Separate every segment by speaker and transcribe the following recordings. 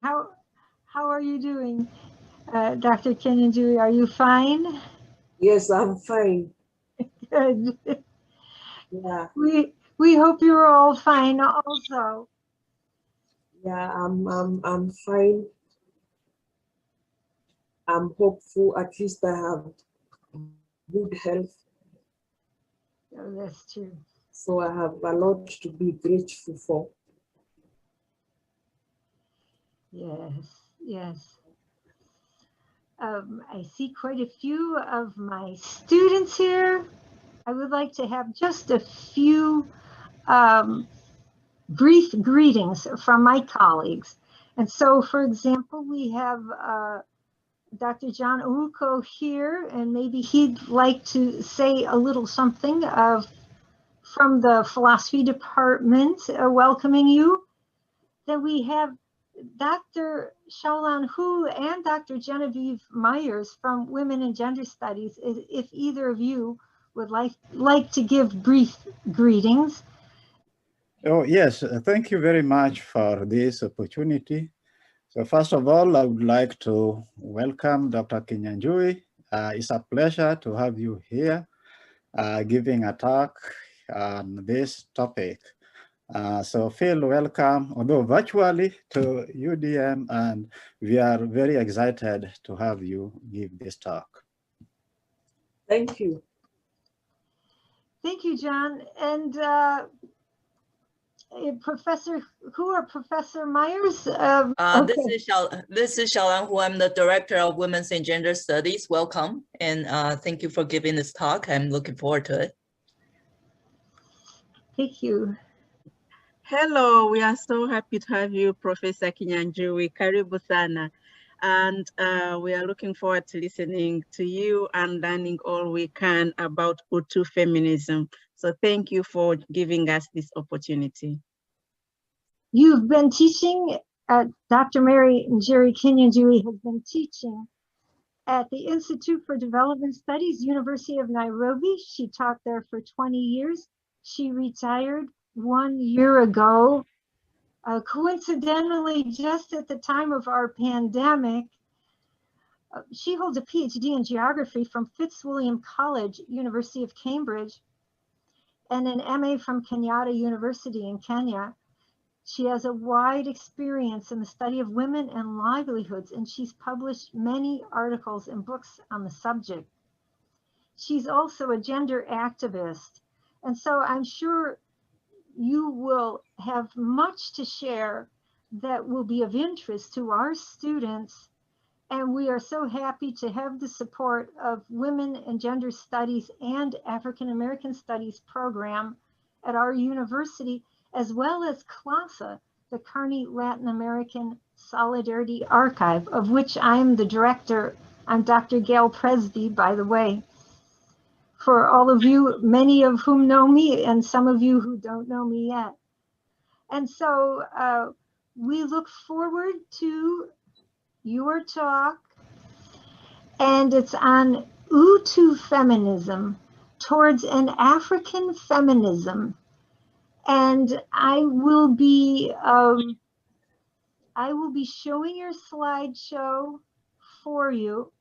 Speaker 1: How how are you doing, Dr. Kinyanjui? Are you fine?
Speaker 2: Yes, I'm fine.
Speaker 1: Good.
Speaker 2: Yeah,
Speaker 1: We hope you're all fine also.
Speaker 2: yeah, I'm fine. I'm hopeful. At least I have good health,
Speaker 1: Oh, that's true.
Speaker 2: so I have a lot to be grateful for.
Speaker 1: Yes, yes. I see quite a few of my students here. I would like to have just a few um, brief greetings from my colleagues. And so, for example, we have Dr. John Ouko here, and maybe he'd like to say a little something from the philosophy department welcoming you. Then we have Dr. Shaolan Hu and Dr. Genevieve Myers from Women and Gender Studies, if either of you would like to give brief greetings.
Speaker 3: Oh, yes, thank you very much for this opportunity. So first of all, I would like to welcome Dr. Kinyanjui. It's a pleasure to have you here giving a talk on this topic. So feel welcome, although virtually, to UDM, and we are very excited to have you give this talk.
Speaker 2: Thank you.
Speaker 1: Thank you, John. And Professor Hu or Professor Myers?
Speaker 4: This is Xiaolan Hu. I'm the Director of Women's and Gender Studies. Welcome, and thank you for giving this talk. I'm looking forward to it.
Speaker 1: Thank you.
Speaker 5: Hello, we are so happy to have you, Professor Kinyanjui. Karibu sana. And we are looking forward to listening to you and learning all we can about Hutu feminism. So thank you for giving us this opportunity.
Speaker 1: You've been teaching at Dr. Mary Njeri Kinyanjui has been teaching at the Institute for Development Studies, University of Nairobi. She taught there for 20 years. She retired 1 year ago. Coincidentally, just at the time of our pandemic, she holds a PhD in geography from Fitzwilliam College, University of Cambridge, and an MA from Kenyatta University in Kenya. She has a wide experience in the study of women and livelihoods, and she's published many articles and books on the subject. She's also a gender activist, and so I'm sure you will have much to share that will be of interest to our students. And we are so happy to have the support of Women and Gender Studies and African American Studies program at our university, as well as CLASA, the Carney Latin American Solidarity Archive, of which I'm the director. I'm Dr. Gail Presby, by the way. For all of you, many of whom know me, and some of you who don't know me yet. And so we look forward to your talk, and it's on Hutu feminism, towards an African feminism. And I will be showing your slideshow for you.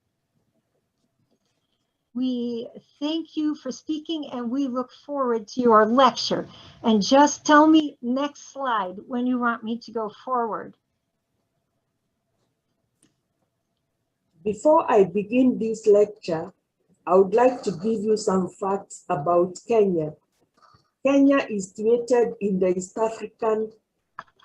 Speaker 1: We thank you for speaking, and we look forward to your lecture. And just tell me next slide when you want me to go forward.
Speaker 2: Before I begin this lecture, I would like to give you some facts about Kenya. Kenya is situated in the East African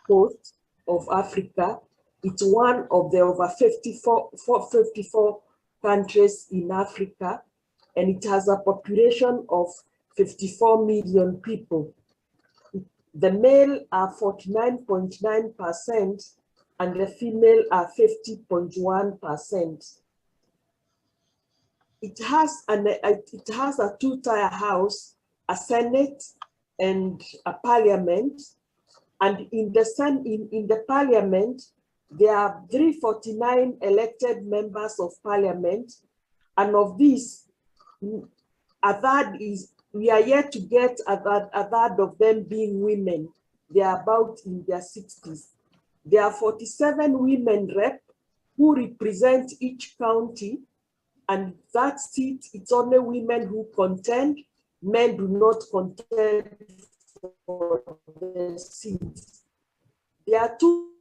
Speaker 2: coast of Africa. It's one of the over 54 countries in Africa, and it has a population of 54 million people. The male are 49.9% and the female are 50.1%. It has a two-tier house, a Senate and a parliament. And in the parliament, there are 349 elected members of parliament. And of these, we are yet to get a third of them being women. They are about in their 60s. There are 47 women rep who represent each county, and that seat, it's only women who contend. Men do not contend for the seats. There are two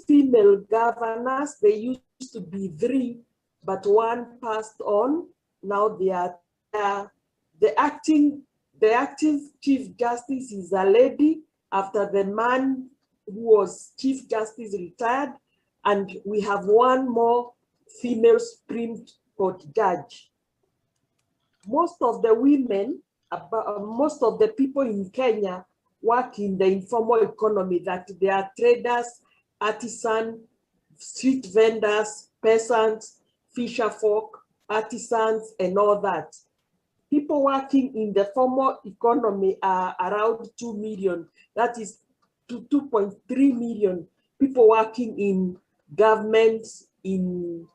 Speaker 2: female governors. They used to be 3, but one passed on. Now they are the active Chief Justice is a lady after the man who was Chief Justice retired, and we have one more female Supreme Court judge. Most of the women, most of the people in Kenya work in the informal economy, that they are traders, artisans, street vendors, peasants, fisher folk, artisans, and all that. People working in the formal economy are around 2 million. That is 2.3 million people working in governments, in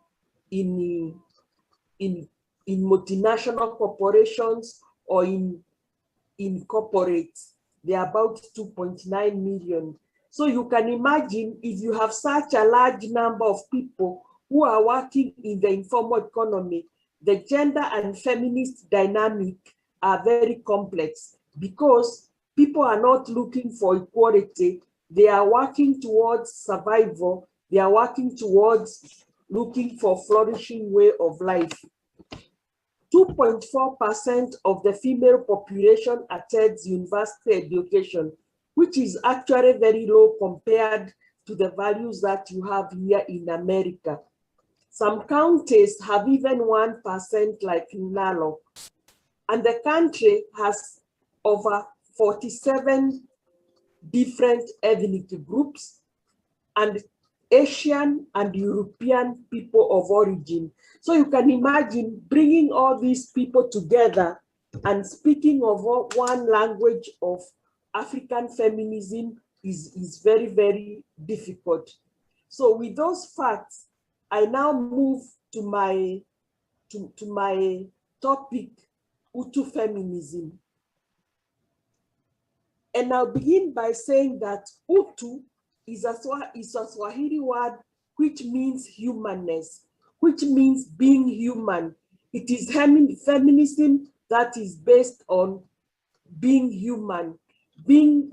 Speaker 2: multinational corporations, or in corporates. They are about 2.9 million. So you can imagine, if you have such a large number of people who are working in the informal economy, the gender and feminist dynamic are very complex, because people are not looking for equality. They are working towards survival. They are working towards looking for flourishing way of life. 2.4% of the female population attends university education, which is actually very low compared to the values that you have here in America. Some counties have even 1%, like Nalo. And the country has over 47 different ethnic groups, and Asian and European people of origin. So you can imagine bringing all these people together and speaking of one language of African feminism is very, very difficult. So with those facts, I now move to my topic, Utu feminism. And I'll begin by saying that Utu is a Swahili word which means humanness, which means being human. It is feminism that is based on being human,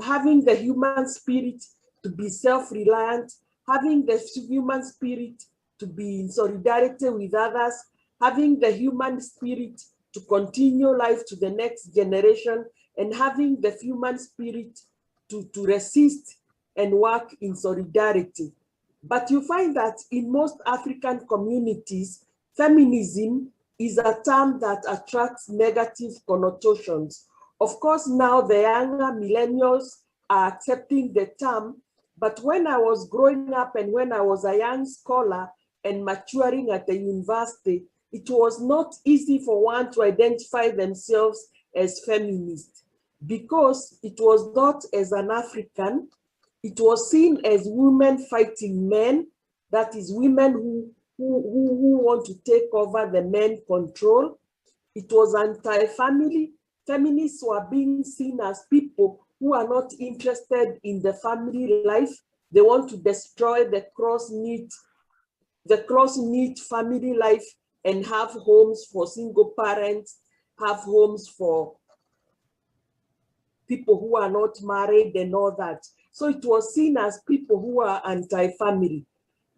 Speaker 2: having the human spirit to be self-reliant, having the human spirit to be in solidarity with others, having the human spirit to continue life to the next generation, and having the human spirit to resist and work in solidarity. But you find that in most African communities, feminism is a term that attracts negative connotations. Of course, now the younger millennials are accepting the term, but when I was growing up and when I was a young scholar and maturing at the university, it was not easy for one to identify themselves as feminist, because it was not as an African. It was seen as women fighting men, that is, women who want to take over the men control. It was anti-family. Feminists were being seen as people who are not interested in the family life. They want to destroy the cross-knit family life and have homes for single parents, have homes for people who are not married and all that. So it was seen as people who are anti-family.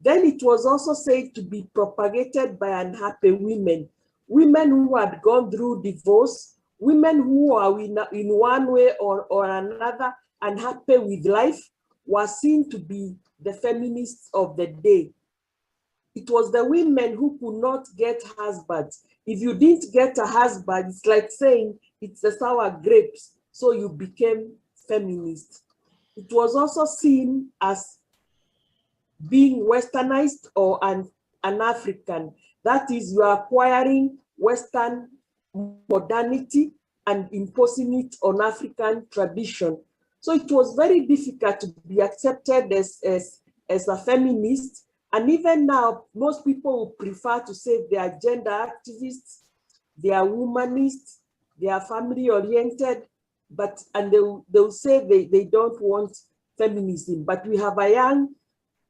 Speaker 2: Then it was also said to be propagated by unhappy women, women who had gone through divorce, women who are in one way or another unhappy with life, were seen to be the feminists of the day. It was the women who could not get husbands. If you didn't get a husband, it's like saying it's a sour grapes, so you became feminist. It was also seen as being westernized or an African. That is, you are acquiring Western modernity and imposing it on African tradition. So it was very difficult to be accepted as a feminist. And even now, most people would prefer to say they are gender activists, they are humanists, they are family oriented, and they'll say they don't want feminism. But we have a young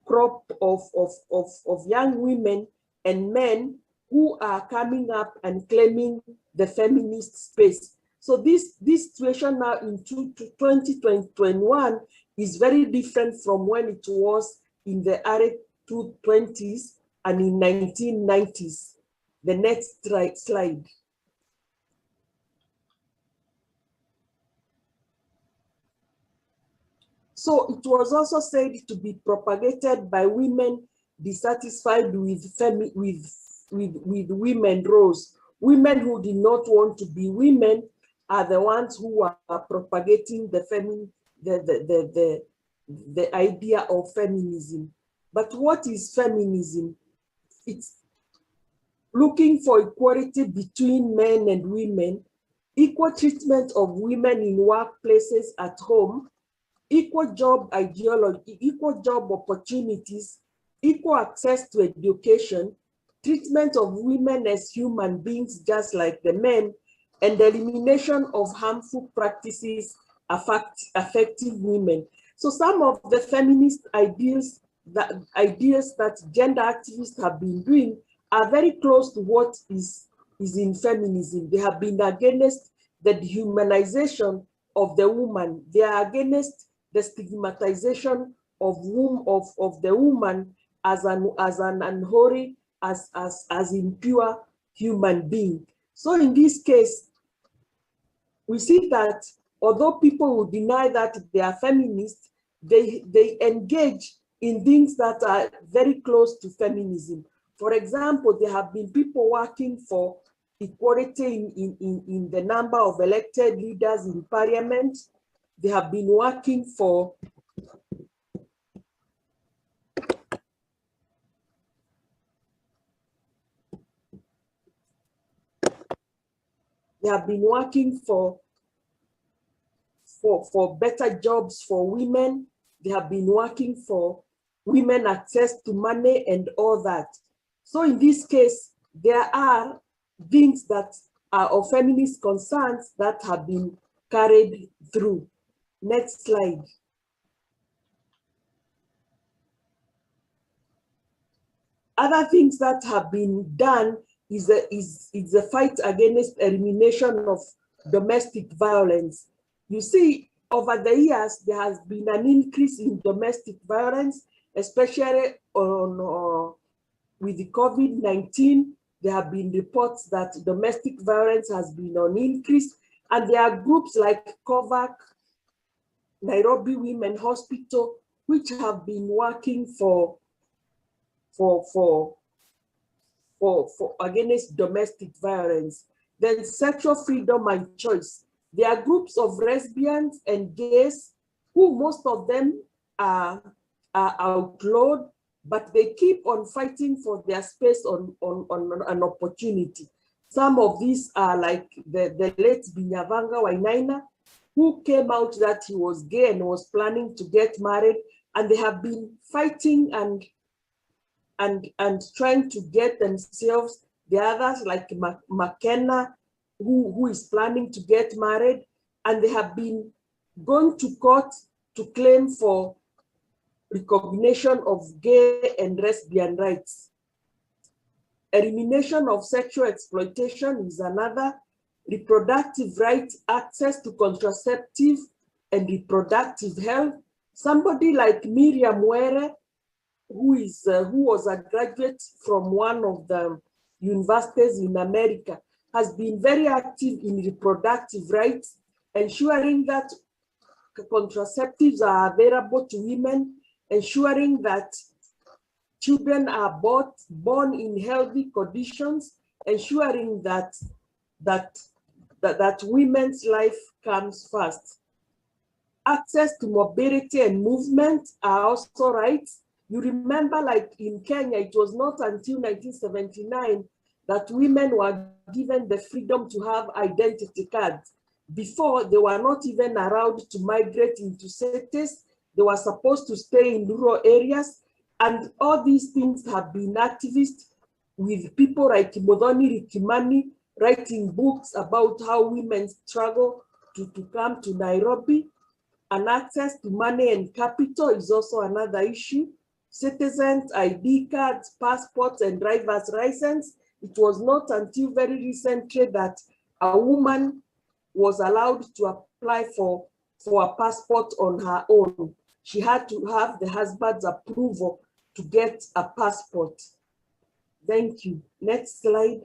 Speaker 2: crop of young women and men who are coming up and claiming the feminist space. So this situation now in 2021 is very different from when it was in the early 2020s and in 1990s. The next slide. So it was also said to be propagated by women dissatisfied with women roles. Women who did not want to be women are the ones who are propagating the idea of feminism. But what is feminism? It's looking for equality between men and women, equal treatment of women in workplaces, at home, equal job ideology, equal job opportunities, equal access to education, treatment of women as human beings just like the men, and the elimination of harmful practices affecting women. So some of the feminist ideas that gender activists have been doing are very close to what is in feminism. They have been against the dehumanization of the woman. They are against the stigmatization of the woman as an unholy, as impure human being. So in this case, we see that although people will deny that they are feminists, they engage in things that are very close to feminism. For example, there have been people working for equality in the number of elected leaders in parliament. They have been working for better jobs for women. They have been working for women access to money and all that. So in this case, there are things that are of feminist concerns that have been carried through. Next slide. Other things that have been done is the fight against elimination of domestic violence. You see, over the years, there has been an increase in domestic violence, especially with the COVID-19. There have been reports that domestic violence has been on increase, and there are groups like COVAC, Nairobi Women Hospital, which have been working for against domestic violence. Then sexual freedom and choice. There are groups of lesbians and gays who most of them are outlawed, but they keep on fighting for their space on an opportunity. Some of these are like the late Binyavanga Wainaina, who came out that he was gay and was planning to get married, and they have been fighting and trying to get themselves. The others like McKenna, who is planning to get married, and they have been going to court to claim for recognition of gay and lesbian rights. Elimination of sexual exploitation is another. Reproductive rights, access to contraceptive and reproductive health. Somebody like Miriam Were, who was a graduate from one of the universities in America, has been very active in reproductive rights, ensuring that contraceptives are available to women, ensuring that children are born in healthy conditions, ensuring that women's life comes first. Access to mobility and movement are also rights. You remember, like in Kenya, it was not until 1979 that women were given the freedom to have identity cards. Before, they were not even allowed to migrate into cities. They were supposed to stay in rural areas. And all these things have been activists with people like Modoni Rikimani writing books about how women struggle to come to Nairobi. And access to money and capital is also another issue. citizens, ID cards, passports, and driver's license. It was not until very recently that a woman was allowed to apply for a passport on her own. She had to have the husband's approval to get a passport. Thank you. Next slide.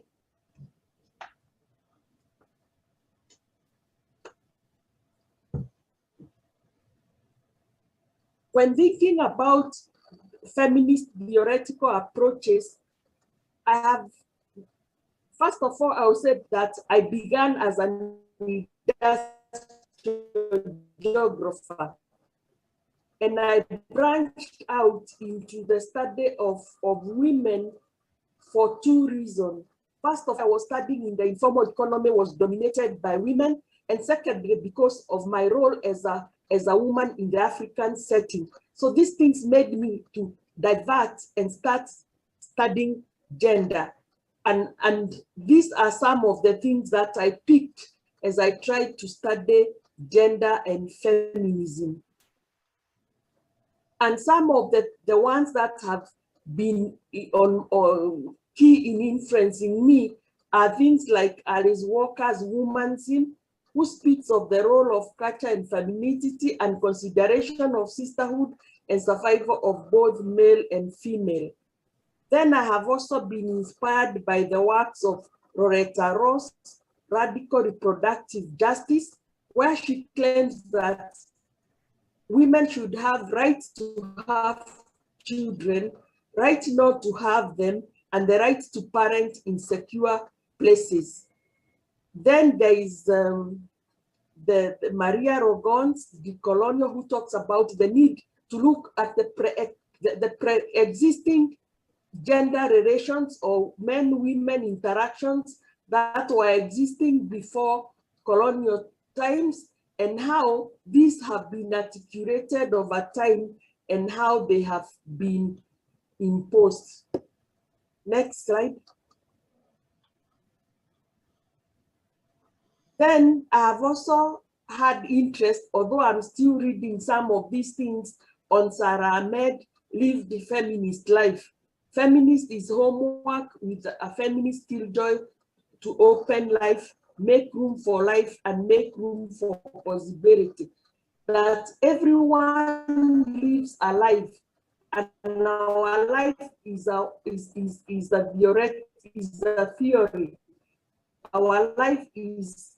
Speaker 2: When thinking about feminist theoretical approaches, I have, first of all, I will say that I began as an industrial geographer, and I branched out into the study of women for two reasons. First of all, I was studying in the informal economy was dominated by women, and secondly, because of my role as a woman in the African setting. So these things made me to divert and start studying gender. And these are some of the things that I picked as I tried to study gender and feminism. And some of the ones that have been on key in influencing me are things like Alice Walker's Womanism, who speaks of the role of culture and femininity and consideration of sisterhood and survival of both male and female. Then I have also been inspired by the works of Loretta Ross, Radical Reproductive Justice, where she claims that women should have rights to have children, right not to have them, and the right to parent in secure places. Then there is the Maria Rogons, the colonial, who talks about the need to look at the pre-existing gender relations or men-women interactions that were existing before colonial times, and how these have been articulated over time and how they have been imposed. Next slide. Then I have also had interest, although I'm still reading some of these things, on Sarah Ahmed, Live the Feminist Life. Feminist is homework with a feminist killjoy to open life, make room for life, and make room for possibility. That everyone lives a life, and our life is a theory. Our life is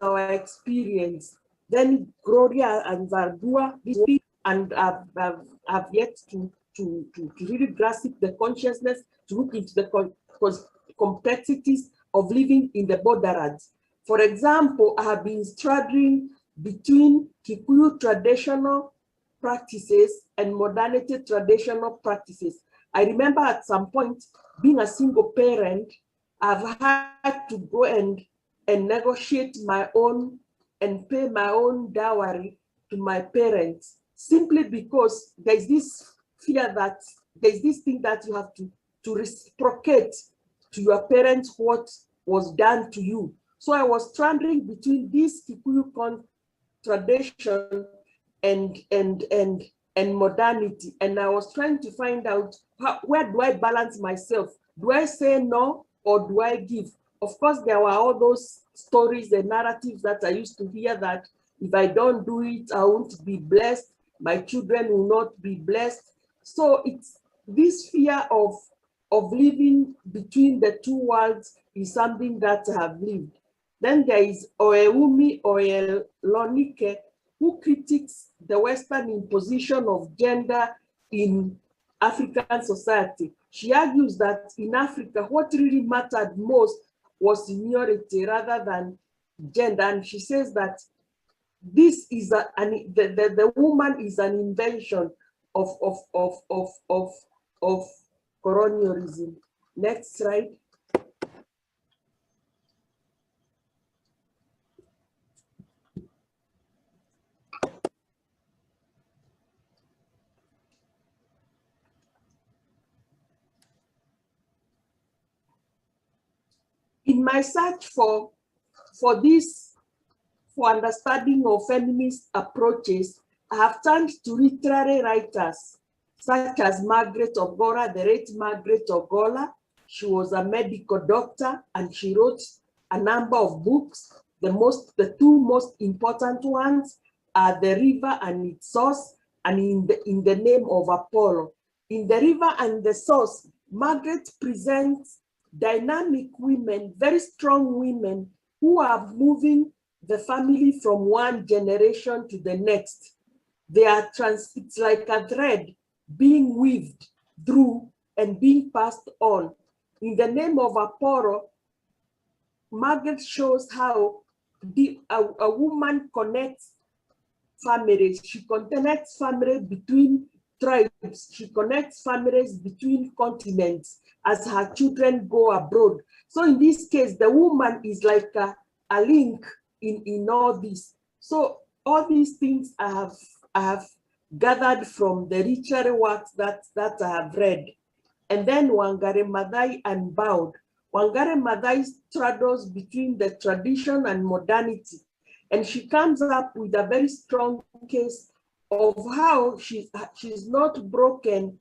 Speaker 2: our experience. Then Gloria and Zardua speak and have yet to really grasp the consciousness, to look into the complexities of living in the borderlands. For example, I have been struggling between Kikuyu traditional practices and modernity traditional practices. I remember at some point, being a single parent, I've had to go and negotiate my own and pay my own dowry to my parents, simply because there's this fear that there's this thing that you have to reciprocate to your parents what was done to you. So I was struggling between this Kikuyu tradition and modernity, and I was trying to find out where do I balance myself? Do I say no or do I give? Of course, there were all those stories and narratives that I used to hear that if I don't do it, I won't be blessed. My children will not be blessed. So it's this fear of living between the two worlds is something that I have lived. Then there is Oewumi Oyelonike, who critiques the Western imposition of gender in African society. She argues that in Africa, what really mattered most was seniority rather than gender. And she says that this is the woman is an invention of colonialism. Next slide. In my search for understanding of feminist approaches, I have turned to literary writers such as Margaret Ogola, the late Margaret Ogola. She was a medical doctor and she wrote a number of books. The two most important ones are The River and Its Source and In the Name of Apollo. In The River and the Source, Margaret presents dynamic women, very strong women who are moving the family from one generation to the next. It's like a thread being weaved through and being passed on. In the Name of Apollo, Margaret shows how a woman connects families. She connects families between tribes. She connects families between continents as her children go abroad. So in this case, the woman is like a link in all this. So all these things I have gathered from the literary works that I have read. And then Wangari Maathai Unbowed. Wangari Maathai straddles between the tradition and modernity. And she comes up with a very strong case of how she's not broken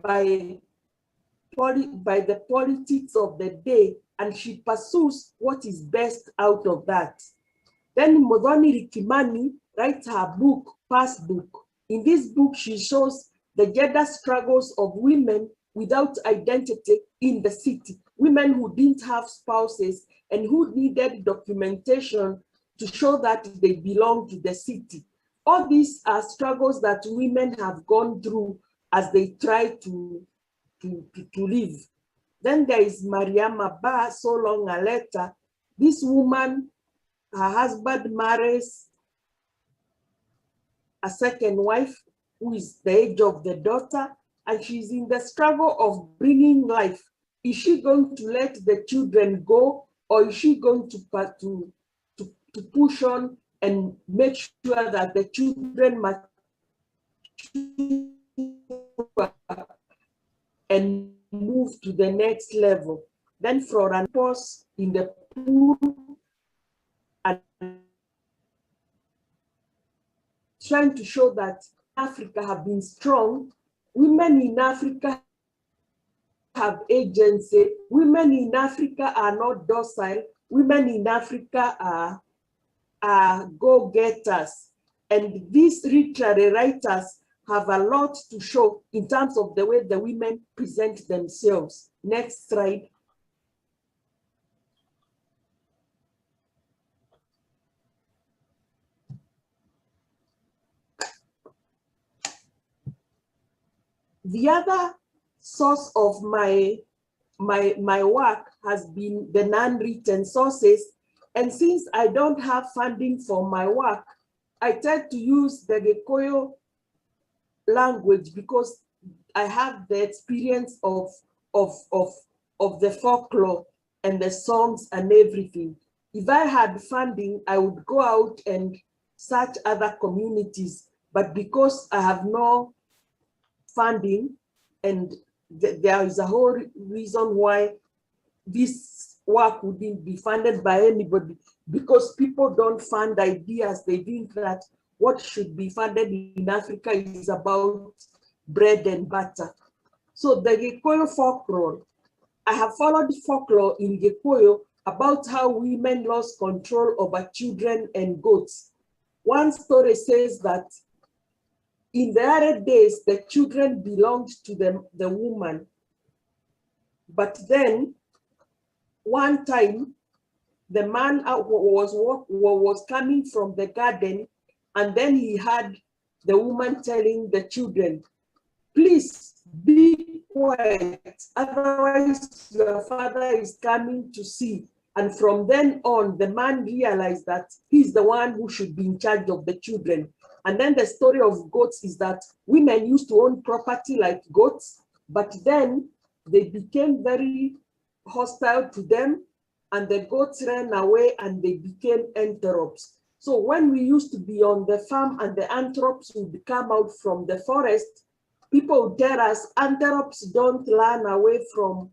Speaker 2: by the politics of the day, and she pursues what is best out of that. Then Muthoni Rikimani writes her book, Past Book. In this book, she shows the gender struggles of women without identity in the city, women who didn't have spouses and who needed documentation to show that they belong to the city. All these are struggles that women have gone through as they try to live. Then there is Mariama Ba, So Long a Letter. This woman, her husband marries a second wife who is the age of the daughter, and she's in the struggle of bringing life. Is she going to let the children go, or is she going to push on and make sure that the children mature and move to the next level? Then Flora pause in the pool and trying to show that Africa have been strong. Women in Africa have agency. Women in Africa are not docile. Women in Africa are go-getters. And these literary writers have a lot to show in terms of the way the women present themselves. Next slide. The other source of my work has been the non-written sources. And since I don't have funding for my work, I tend to use the Gikuyu language because I have the experience of the folklore and the songs and everything. If I had funding, I would go out and search other communities. But because I have no funding, and there is a whole reason why this work wouldn't be funded by anybody, because people don't fund ideas. They think that what should be funded in Africa is about bread and butter. So the Gikuyu folklore, I have followed folklore in Gikuyu about how women lost control over children and goats. One story says that in the early days, the children belonged to the woman. But then, one time, the man was coming from the garden, and then he heard the woman telling the children, "Please be quiet, otherwise your father is coming to see." And from then on, the man realized that he's the one who should be in charge of the children. And then the story of goats is that women used to own property like goats, but then they became very hostile to them, and the goats ran away and they became antelopes. So when we used to be on the farm and the antelopes would come out from the forest, people would tell us antelopes don't run away from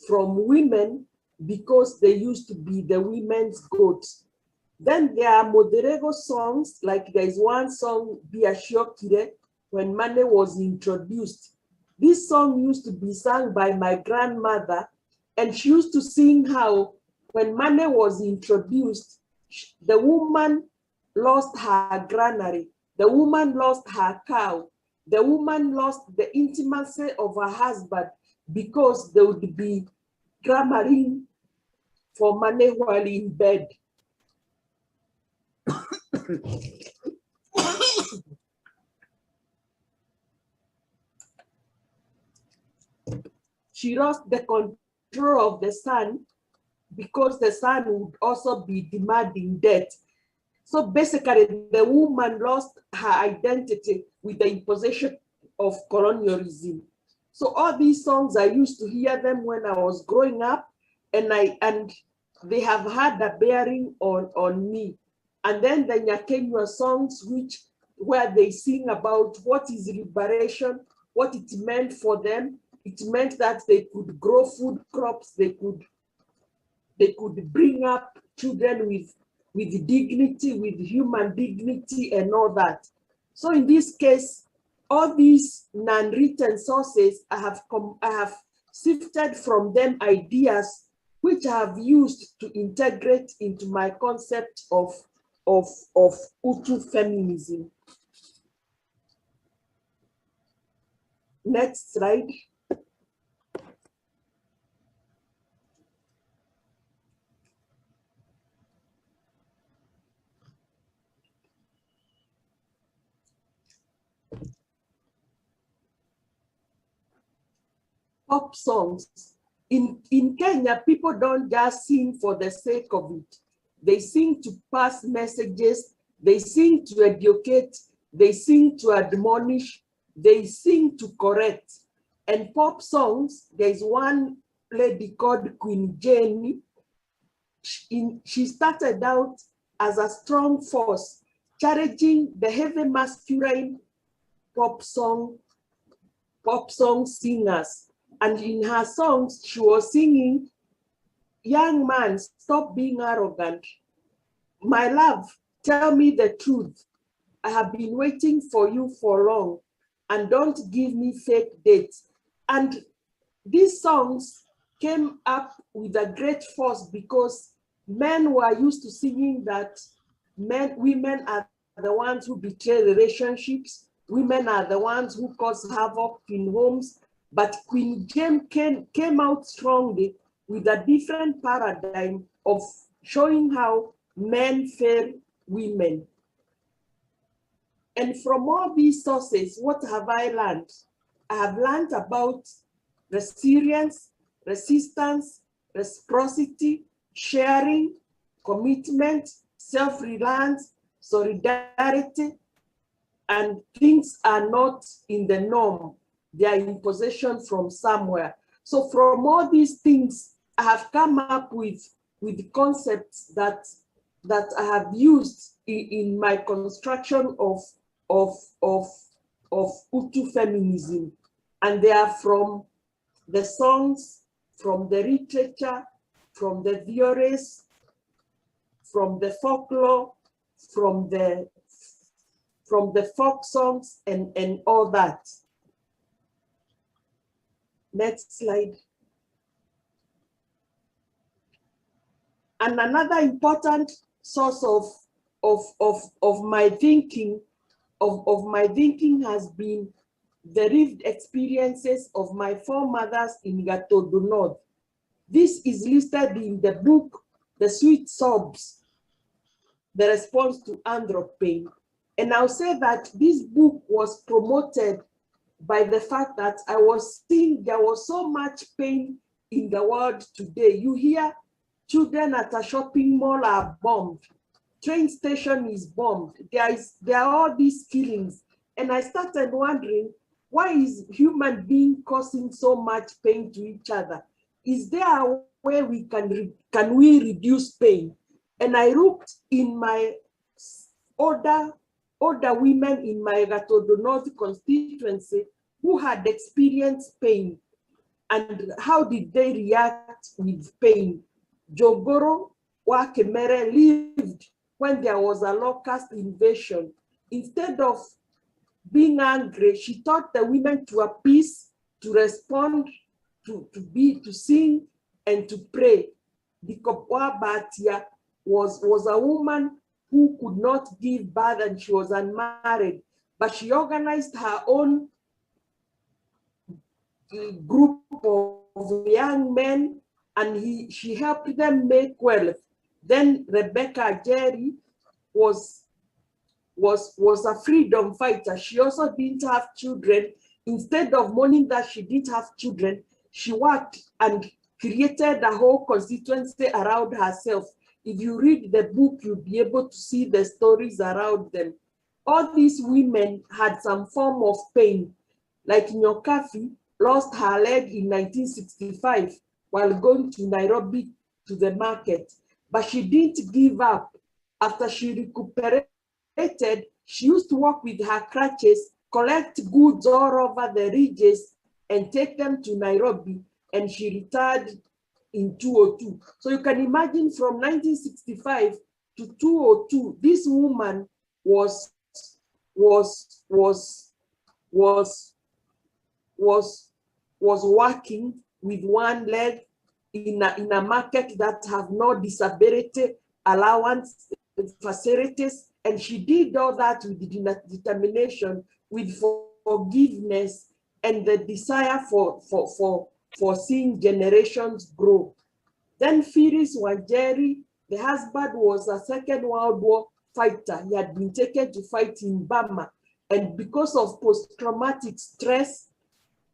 Speaker 2: women because they used to be the women's goats. Then there are Moderego songs, like there is one song, Biashiokire, when Mane was introduced. This song used to be sung by my grandmother, and she used to sing how when Mane was introduced, the woman lost her granary, the woman lost her cow, the woman lost the intimacy of her husband because they would be clamoring for Mane while in bed. She lost the control of the son because the son would also be demanding debt. So basically, the woman lost her identity with the imposition of colonialism. So all these songs, I used to hear them when I was growing up, and they have had a bearing on me. And then the Nyakenyua songs, where they sing about what is liberation, what it meant for them. It meant that they could grow food crops, they could bring up children with dignity, with human dignity and all that. So in this case, all these non-written sources, I have sifted from them ideas which I have used to integrate into my concept of Hutu feminism. Next slide. Pop songs. In Kenya, people don't just sing for the sake of it. They sing to pass messages, they sing to educate, they sing to admonish, they sing to correct. And pop songs, there's one lady called Queen Njeri. She started out as a strong force, challenging the heavy masculine pop song singers. And in her songs, she was singing, "Young man, stop being arrogant. My love, tell me the truth. I have been waiting for you for long, and don't give me fake dates." And these songs came up with a great force because men were used to singing that women are the ones who betray relationships, women are the ones who cause havoc in homes. But Queen Jane came out strongly with a different paradigm of showing how men fail women. And from all these sources, what have I learned? I have learned about resilience, resistance, reciprocity, sharing, commitment, self-reliance, solidarity, and things are not in the norm. They are in possession from somewhere. So from all these things, I have come up with concepts that I have used in my construction of Hutu feminism. And they are from the songs, from the literature, from the theories, from the folklore, from the folk songs and all that. Next slide. And another important source of my thinking has been the lived experiences of my foremothers in Gatodo North. This is listed in the book, The Sweet Sobs, The Response to Andro Pain. And I'll say that this book was promoted by the fact that I was seeing there was so much pain in the world today. You hear children at a shopping mall are bombed, train station is bombed, there are all these killings. And I started wondering, why is human being causing so much pain to each other? Is there a way we can we reduce pain? And I looked in my older women in my Gatodo North constituency who had experienced pain, and how did they react with pain. Jogoro Wakemere lived when there was a locust invasion. Instead of being angry, she taught the women to appease, to respond, to sing, and to pray. Dikopwa Batia was a woman who could not give birth and she was unmarried, but she organized her own group of young men and she helped them make wealth. Then Rebecca Njeri was a freedom fighter. She also didn't have children. Instead of mourning that she didn't have children, she worked and created a whole constituency around herself. If you read the book, you'll be able to see the stories around them. All these women had some form of pain. Like Nyokafi lost her leg in 1965 while going to Nairobi to the market, but she didn't give up. After she recuperated, she used to walk with her crutches, collect goods all over the regions, and take them to Nairobi, and she retired in 2002. So you can imagine from 1965 to 2002, this woman was working with one leg in a market that have no disability allowance facilities, and she did all that with determination, with forgiveness, and the desire for seeing generations grow. Then Phyllis Wanjeri, the husband was a Second World War fighter. He had been taken to fight in Burma, and because of post-traumatic stress,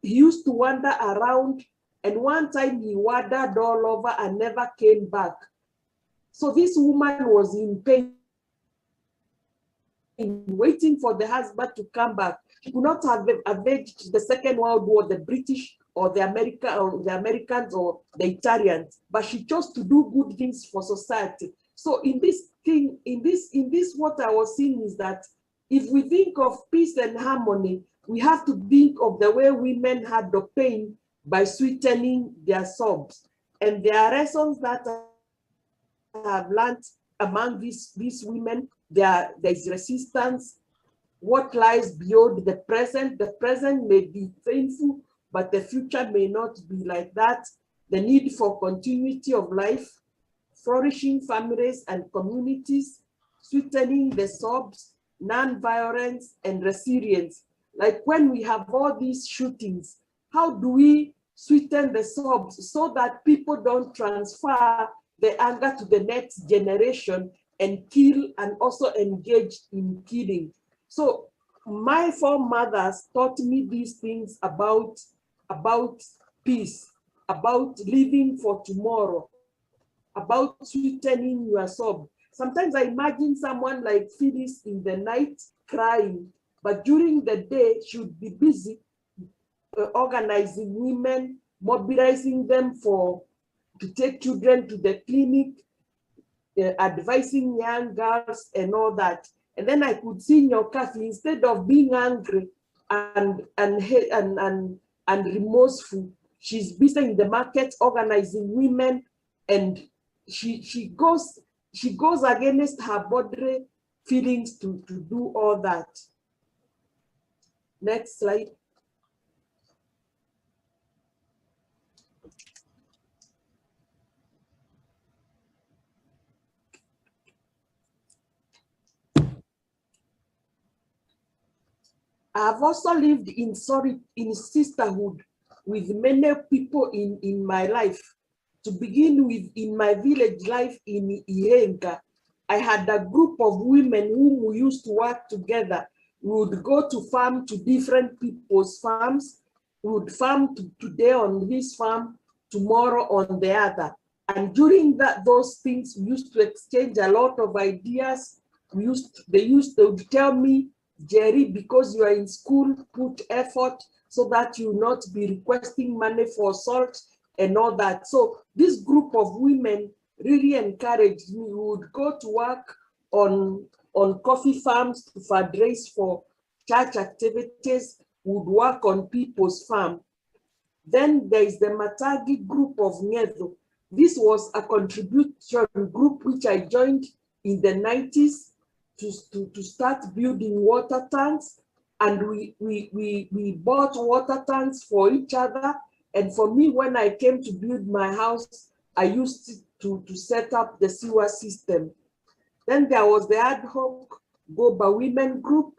Speaker 2: he used to wander around, and one time he wandered all over and never came back. So this woman was in pain, waiting for the husband to come back. She could not have avenged the Second World War, the British or the Americans or the Italians, but she chose to do good things for society. So in this what I was seeing is that if we think of peace and harmony, we have to think of the way women had the pain by sweetening their sobs. And there are lessons that I have learned among these women. There's resistance. What lies beyond the present? The present may be painful, but the future may not be like that. The need for continuity of life, flourishing families and communities, sweetening the sobs, non-violence, and resilience. Like when we have all these shootings, how do we sweeten the sobs so that people don't transfer the anger to the next generation and kill and also engage in killing? So my foremothers taught me these things about peace, about living for tomorrow, about sweetening your sob. Sometimes I imagine someone like Phyllis in the night crying, but during the day she would be busy organizing women, mobilizing them to take children to the clinic, advising young girls and all that. And then I could see Nyokafi, instead of being angry and remorseful, she's busy in the market organizing women, and she goes against her bodily feelings to do all that. Next slide. I've also lived in sisterhood with many people in my life. To begin with, in my village life in Ihenga, I had a group of women whom we used to work together. We would go to farm to different people's farms. We would farm today on this farm, tomorrow on the other. And during those things, we used to exchange a lot of ideas. They used to tell me, Njeri, because you are in school, put effort so that you not be requesting money for salt and all that. So this group of women really encouraged me. We would go to work on coffee farms to fundraise for church activities. We would work on people's farm. Then there is the Matagi group of Ngedo. This was a contribution group which I joined in the 90s to start building water tanks. And we bought water tanks for each other. And for me, when I came to build my house, I used to set up the sewer system. Then there was the ad hoc Goba women group.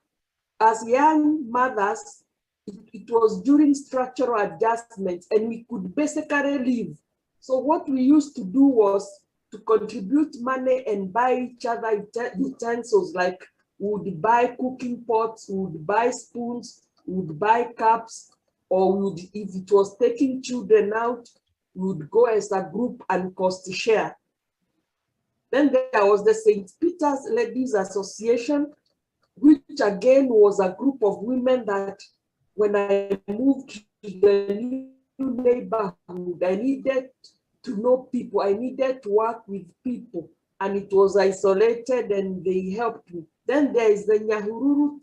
Speaker 2: As young mothers, it was during structural adjustments and we could basically live. So what we used to do was to contribute money and buy each other utensils, like we would buy cooking pots, we would buy spoons, we would buy cups, or we would, if it was taking children out, we would go as a group and cost share. Then there was the St. Peter's Ladies Association, which again was a group of women that when I moved to the new neighborhood, I needed to know people, I needed to work with people, and it was isolated and they helped me. Then there is the Nyahururu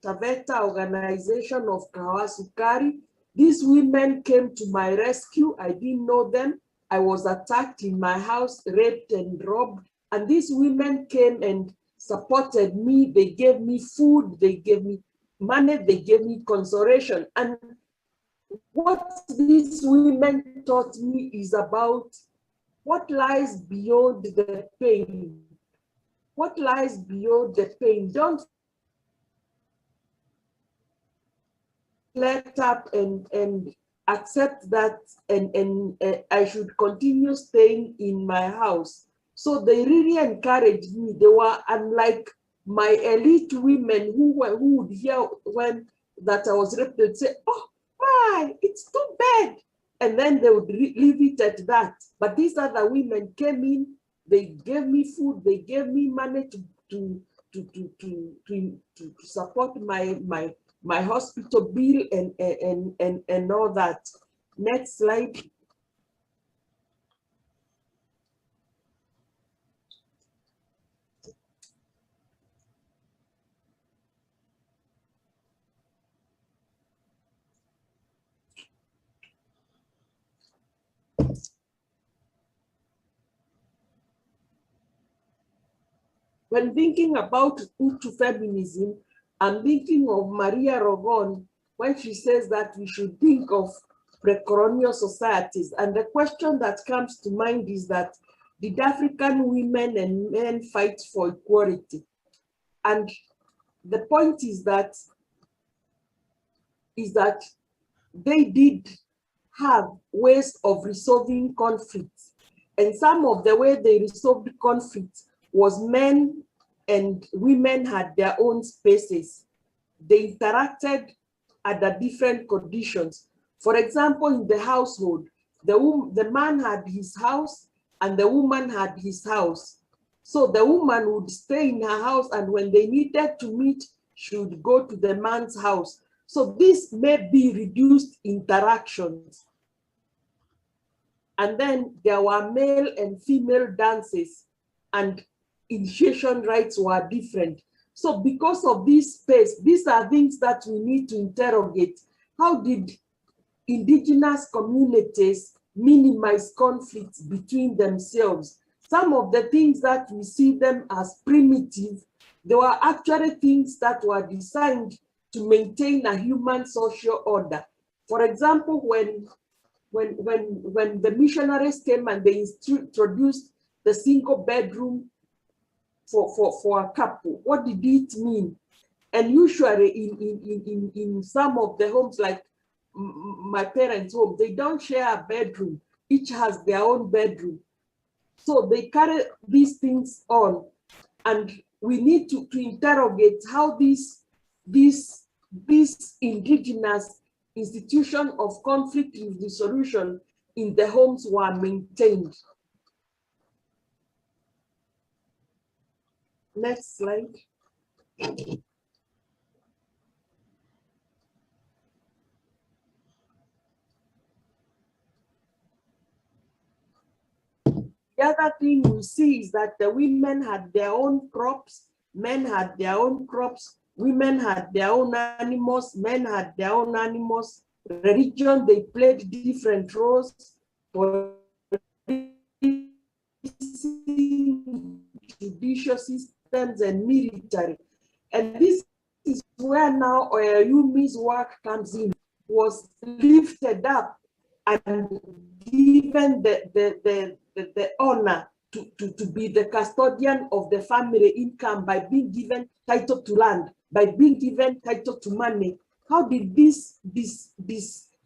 Speaker 2: Taveta organization of Kawasukari. These women came to my rescue. I didn't know them. I was attacked in my house, raped and robbed. And these women came and supported me. They gave me food, they gave me money, they gave me consolation. And what these women taught me is about what lies beyond the pain. What lies beyond the pain? Don't let up and accept that and I should continue staying in my house. So they really encouraged me. They were unlike my elite women who would hear when that I was raped, they'd say, oh, why, it's too bad. And then they would leave it at that. But these other women came in, they gave me food, they gave me money to support my hospital bill and all that. Next slide. When thinking about Hutu feminism, I'm thinking of Maria Rogon when she says that we should think of pre-colonial societies. And the question that comes to mind is that did African women and men fight for equality? And the point is that they did have ways of resolving conflicts. And some of the way they resolved conflicts was men and women had their own spaces. They interacted under different conditions. For example, in the household, the man had his house and the woman had his house. So the woman would stay in her house, and when they needed to meet, she would go to the man's house. So this may be reduced interactions. And then there were male and female dances, and initiation rites were different. So because of this space, these are things that we need to interrogate. How did indigenous communities minimize conflicts between themselves? Some of the things that we see them as primitive, they were actually things that were designed to maintain a human social order. For example, when the missionaries came and they introduced the single bedroom for a couple, what did it mean? And usually in some of the homes, like my parents' home, they don't share a bedroom. Each has their own bedroom. So they carry these things on. And we need to interrogate how this indigenous institution of conflict resolution in the homes were maintained. Next slide. The other thing we see is that the women had their own crops, men had their own crops, women had their own animals, men had their own animals. Religion, they played different roles. Judicial systems and military. And this is where now Oyeyumi's work comes in, was lifted up and given the honor to be the custodian of the family income by being given title to land, by being given title to money. How did this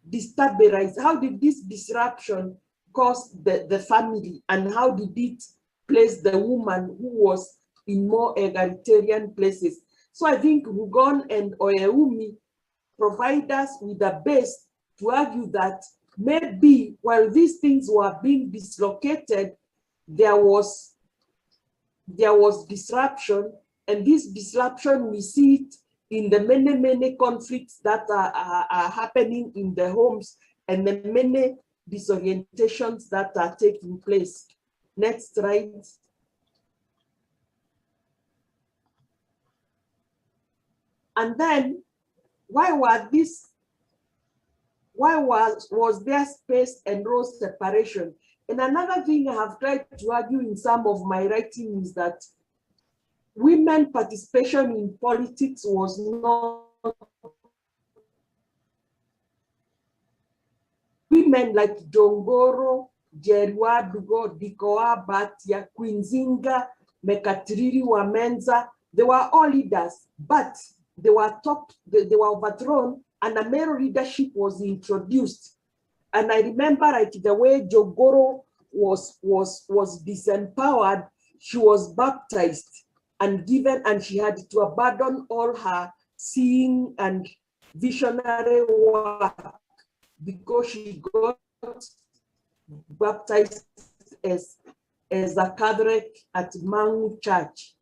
Speaker 2: destabilize? How did this disruption cause the family, and how did it place the woman who was in more egalitarian places? So I think Rugon and Oyeyumi provide us with a base to argue that maybe while these things were being dislocated, there was disruption, and this disruption, we see it in the many conflicts that are happening in the homes and the many disorientations that are taking place. Next slide. And then, why was there space and role separation? And another thing I have tried to argue in some of my writing is that women participation in politics was not. Women like Dongoro, Njeri, Dikoa, Batia, Quinzinga, Mekatiriri, Wamenza, they were all leaders, but they were overthrown, and a male leadership was introduced. And I remember the way Jogoro was disempowered, she was baptized and given, and she had to abandon all her seeing and visionary work because she got baptized as a Catholic at Mangu Church.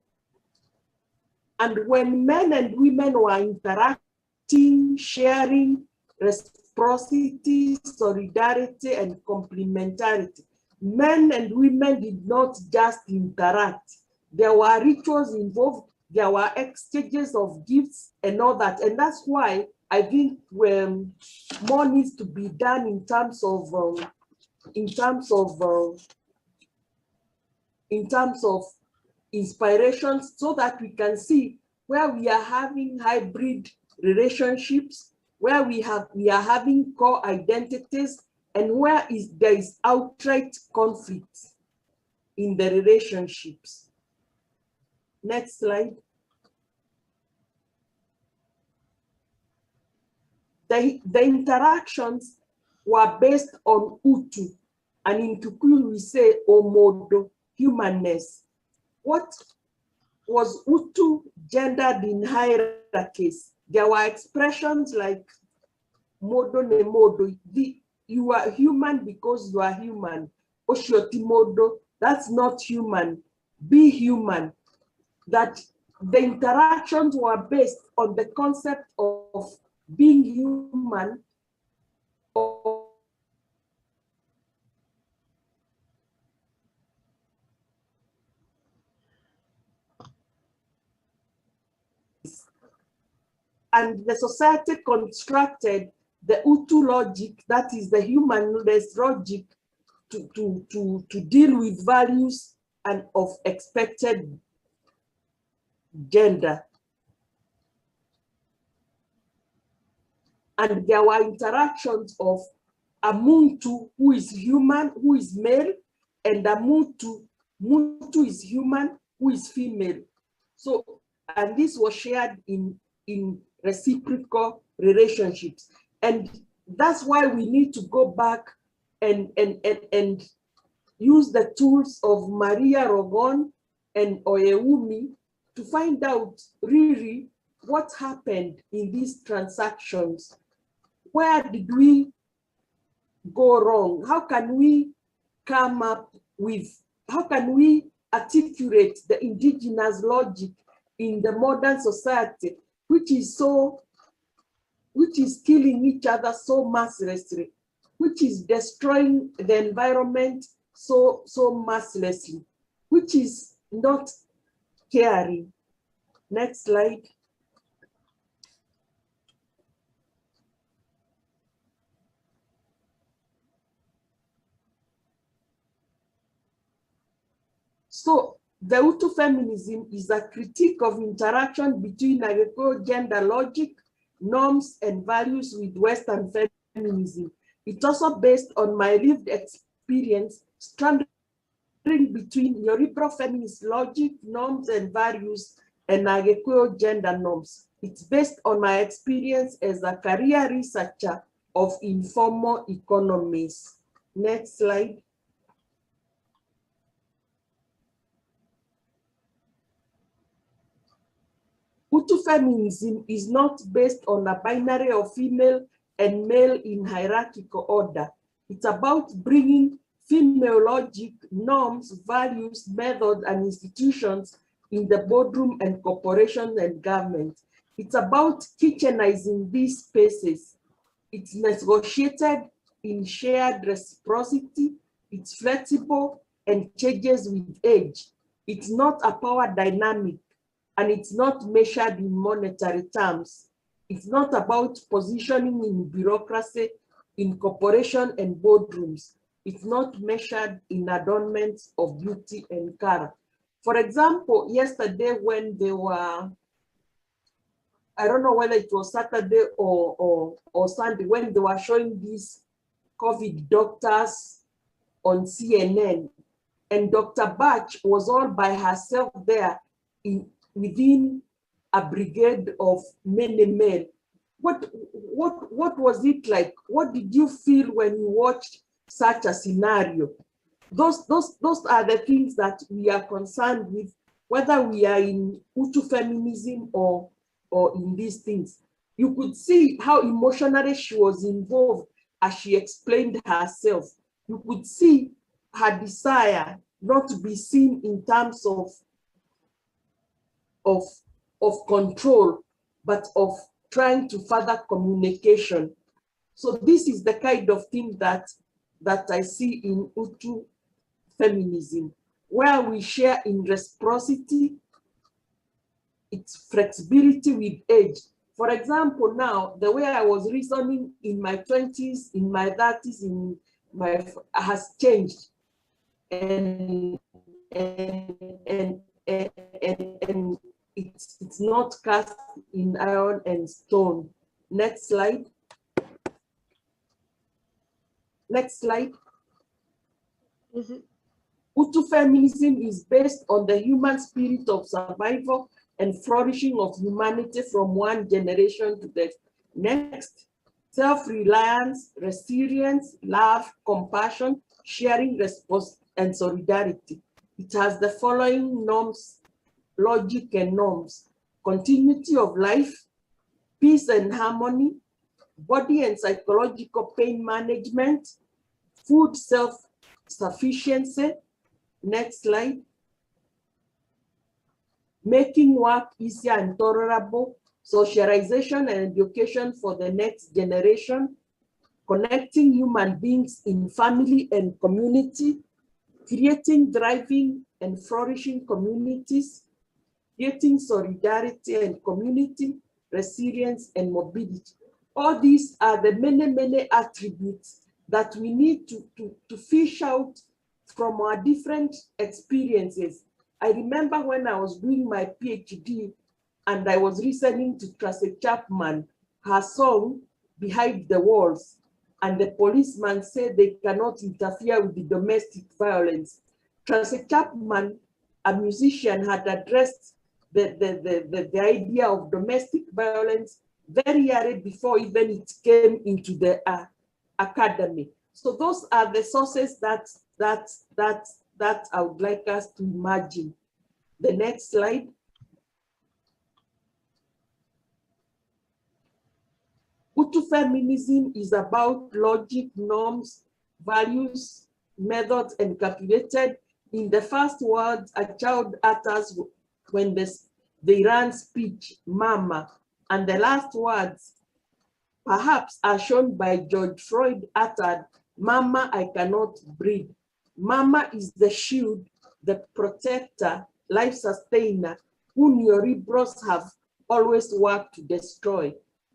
Speaker 2: And when men and women were interacting, sharing reciprocity, solidarity, and complementarity, men and women did not just interact. There were rituals involved, there were exchanges of gifts and all that. And that's why I think more needs to be done in terms of inspirations, so that we can see where we are having hybrid relationships, where we are having core identities, and where there is outright conflict in the relationships. Next slide. The interactions were based on Utu, and in Kikuyu we say Omodo, humanness. What was Utu gendered in hierarchies? There were expressions like Modo ne Modo, you are human because you are human. Oshioti Modo, that's not human. Be human. That the interactions were based on the concept of being human, and the society constructed the Utu logic, that is the humanist logic, to deal with values and of expected gender. And there were interactions of a Muntu who is human, who is male, and a Muntu is human, who is female. So, and this was shared in reciprocal relationships. And that's why we need to go back and use the tools of Maria Rogon and Oyeyumi to find out really what happened in these transactions. Where did we go wrong? How can we come up with, how can we articulate the indigenous logic in the modern society, which is killing each other so mercilessly, which is destroying the environment so mercilessly, which is not caring. Next slide. So The Hutu feminism is a critique of interaction between Ageko gender logic, norms, and values with Western feminism. It's also based on my lived experience, stranding between Yoruba feminist logic, norms, and values, and Ageko gender norms. It's based on my experience as a career researcher of informal economies. Next slide. Hutu feminism is not based on a binary of female and male in hierarchical order. It's about bringing female logic, norms, values, methods, and institutions in the boardroom and corporation and government. It's about kitchenizing these spaces. It's negotiated in shared reciprocity. It's flexible and changes with age. It's not a power dynamic, and it's not measured in monetary terms. It's not about positioning in bureaucracy, in corporation and boardrooms. It's not measured in adornments of beauty and color. For example, yesterday when they were, I don't know whether it was Saturday or Sunday, when they were showing these COVID doctors on CNN, and Dr. Batch was all by herself there within a brigade of many men. What was it like? What did you feel when you watched such a scenario? Those are the things that we are concerned with, whether we are in Hutu feminism or in these things. You could see how emotionally she was involved as she explained herself. You could see her desire not to be seen in terms of control, but of trying to further communication. So this is the kind of thing that I see in Hutu feminism, where we share in reciprocity, its flexibility with age. For example, now, the way I was reasoning in my 20s, in my 30s, has changed. And it's not cast in iron and stone. Next slide. Next slide.
Speaker 1: Is it?
Speaker 2: Hutu feminism is based on the human spirit of survival and flourishing of humanity from one generation to the next. Self-reliance, resilience, love, compassion, sharing, response, and solidarity. It has the following norms, logic and norms: continuity of life, peace and harmony, body and psychological pain management, food self-sufficiency. Next slide. Making work easier and tolerable, socialization and education for the next generation, connecting human beings in family and community, creating thriving and flourishing communities, creating solidarity and community, resilience and mobility. All these are the many, many attributes that we need to fish out from our different experiences. I remember when I was doing my PhD and I was listening to Tracy Chapman, her song, Behind the Walls, and the policeman said they cannot interfere with the domestic violence. Tracy Chapman, a musician, had addressed the idea of domestic violence very early before even it came into the academy. So those are the sources that I would like us to imagine. The next slide. Hutu feminism is about logic, norms, values, methods, and calculated. In the first words a child utters when they run speech, mama, and the last words perhaps are shown by George Floyd uttered, mama, I cannot breathe. Mama is the shield, the protector, life sustainer, whom Yoribros have always worked to destroy.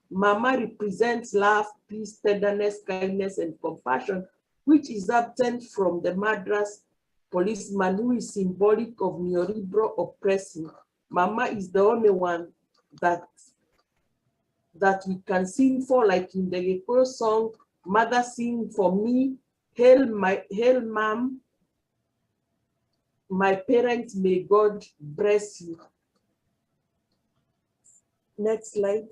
Speaker 2: Mama represents love, peace, tenderness, kindness, and compassion, which is absent from the murderers policeman who is symbolic of neoliberal oppressing. Mama is the only one that we can sing for, like in the Geko song, mother sing for me, hail mom, my parents, may God bless you. Next slide.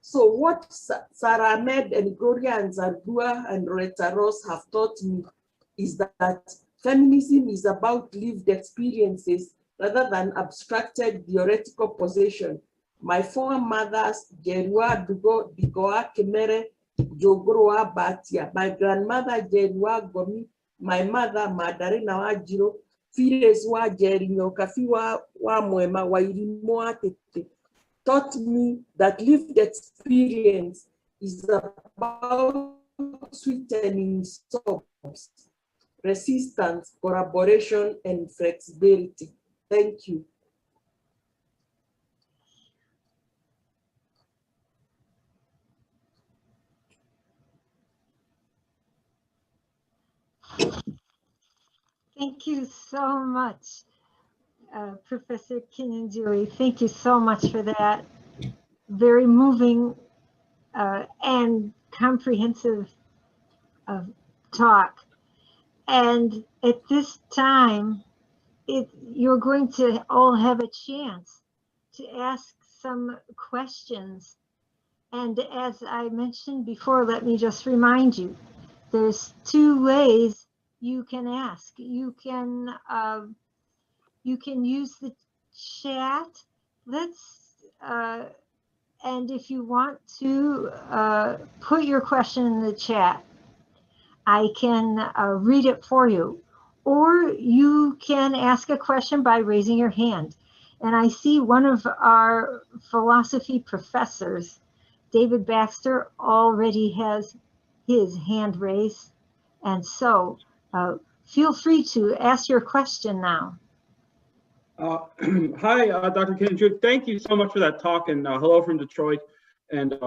Speaker 2: So what Sarah Ahmed and Gloria and Zardua and Retta Ross have taught me is that feminism is about lived experiences rather than abstracted theoretical possession. My foremothers, Jerua Bigoa Kemere, Jogoroa Batia, my grandmother, Jerua Gomi, my mother, Madarena Wajiro, Fireswa Jerinyo, Kafiwa wa Mwema, Wairimoa Tete, taught me that lived experience is about sweetening sobs, resistance, collaboration, and flexibility. Thank you.
Speaker 1: Thank you so much, Professor Kinyanjui. Thank you so much for that very moving and comprehensive talk. And at this time, you're going to all have a chance to ask some questions. And as I mentioned before, let me just remind you, there's two ways you can ask. You can use the chat. And if you want to put your question in the chat, I can read it for you. Or you can ask a question by raising your hand. And I see one of our philosophy professors, David Baxter, already has his hand raised. And so feel free to ask your question now.
Speaker 6: Hi, Dr. Kinyanjui. Thank you so much for that talk, and hello from Detroit. And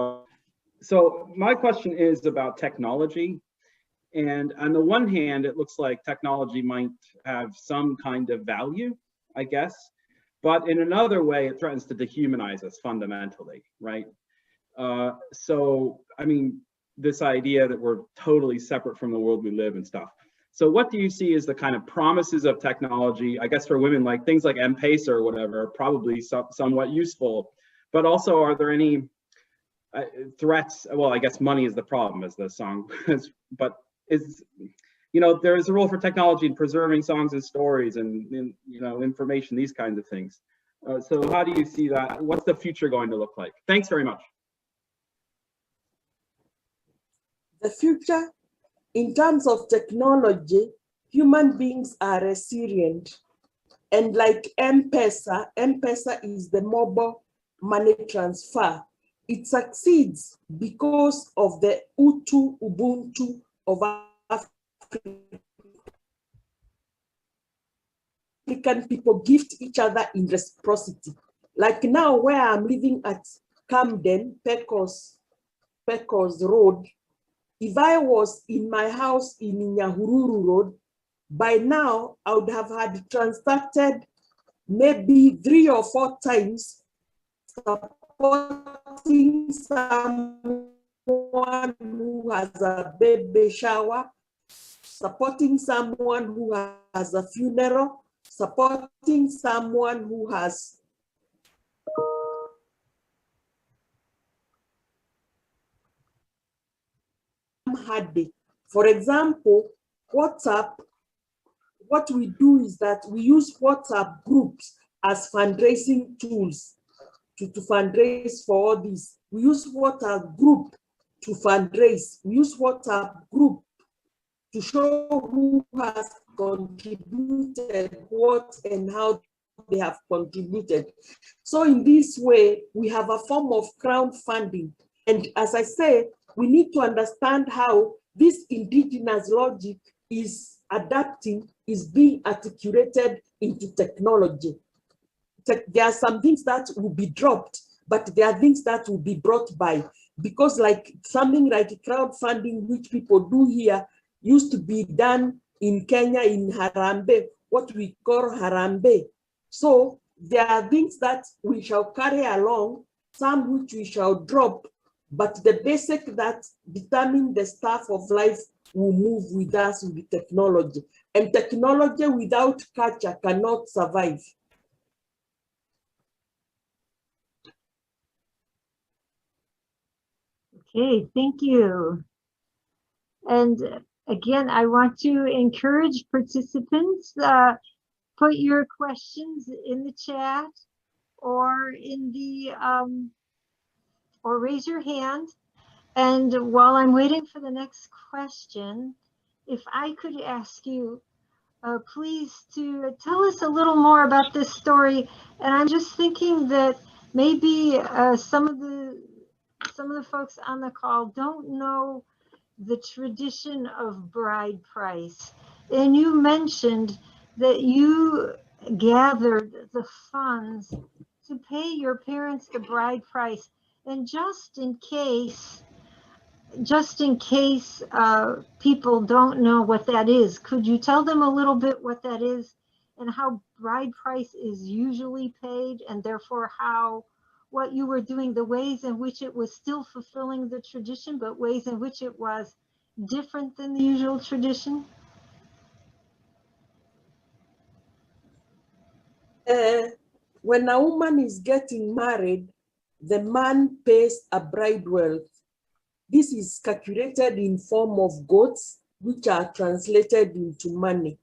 Speaker 6: so my question is about technology. And on the one hand, it looks like technology might have some kind of value, I guess. But in another way, it threatens to dehumanize us fundamentally, right? So, I mean, this idea that we're totally separate from the world we live and stuff. So what do you see as the kind of promises of technology? I guess for women, like things like M-Pesa or whatever, are probably somewhat useful. But also, are there any threats? Well, I guess money is the problem, as the song is, but there is a role for technology in preserving songs and stories and information, these kinds of things. So how do you see that? What's the future going to look like? Thanks very much.
Speaker 2: The future, in terms of technology, human beings are resilient. And like M-Pesa, M-Pesa is the mobile money transfer. It succeeds because of the Ubuntu of African people gift each other in reciprocity. Like now where I'm living at Camden, Pecos Road, if I was in my house in Nyahururu Road, by now I would have had transacted maybe 3 or 4 times, supporting someone who has a baby shower, supporting someone who has a funeral, supporting someone who has heartache. For example, WhatsApp, what we do is that we use WhatsApp groups as fundraising tools to fundraise for all this. We use WhatsApp group to fundraise. We use WhatsApp group to show who has contributed what and how they have contributed. So in this way, we have a form of crowdfunding. And as I say, we need to understand how this indigenous logic is adapting, is being articulated into technology. There are some things that will be dropped, but there are things that will be brought by. because like something like crowdfunding, which people do here, used to be done in Kenya in Harambee, what we call Harambee. So there are things that we shall carry along, some which we shall drop, but the basic that determine the staff of life will move with us with technology. And technology without culture cannot survive.
Speaker 1: Okay, thank you. And again, I want to encourage participants, put your questions in the chat or in the, or raise your hand. And while I'm waiting for the next question, if I could ask you, please to tell us a little more about this story. And I'm just thinking that maybe some of the folks on the call don't know the tradition of bride price. And you mentioned that you gathered the funds to pay your parents the bride price. And just in case people don't know what that is, could you tell them a little bit what that is and how bride price is usually paid, and therefore how what you were doing, the ways in which it was still fulfilling the tradition, but ways in which it was different than the usual tradition?
Speaker 2: When a woman is getting married, the man pays a bride wealth. This is calculated in form of goats, which are translated into money.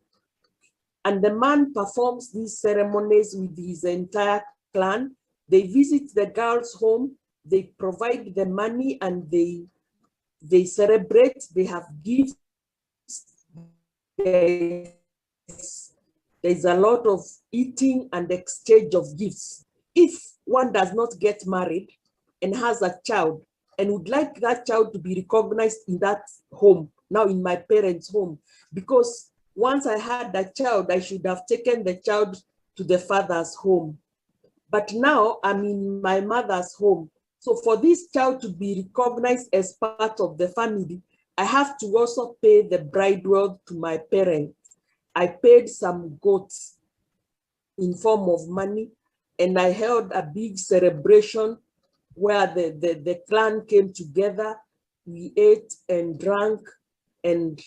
Speaker 2: And the man performs these ceremonies with his entire clan. They visit the girl's home, they provide the money, and they celebrate, they have gifts. There's a lot of eating and exchange of gifts. If one does not get married and has a child and would like that child to be recognized in that home, now in my parents' home, because once I had a child, I should have taken the child to the father's home. But now I'm in my mother's home. So for this child to be recognized as part of the family, I have to also pay the bride wealth to my parents. I paid some goats in form of money, and I held a big celebration where the clan came together. We ate and drank and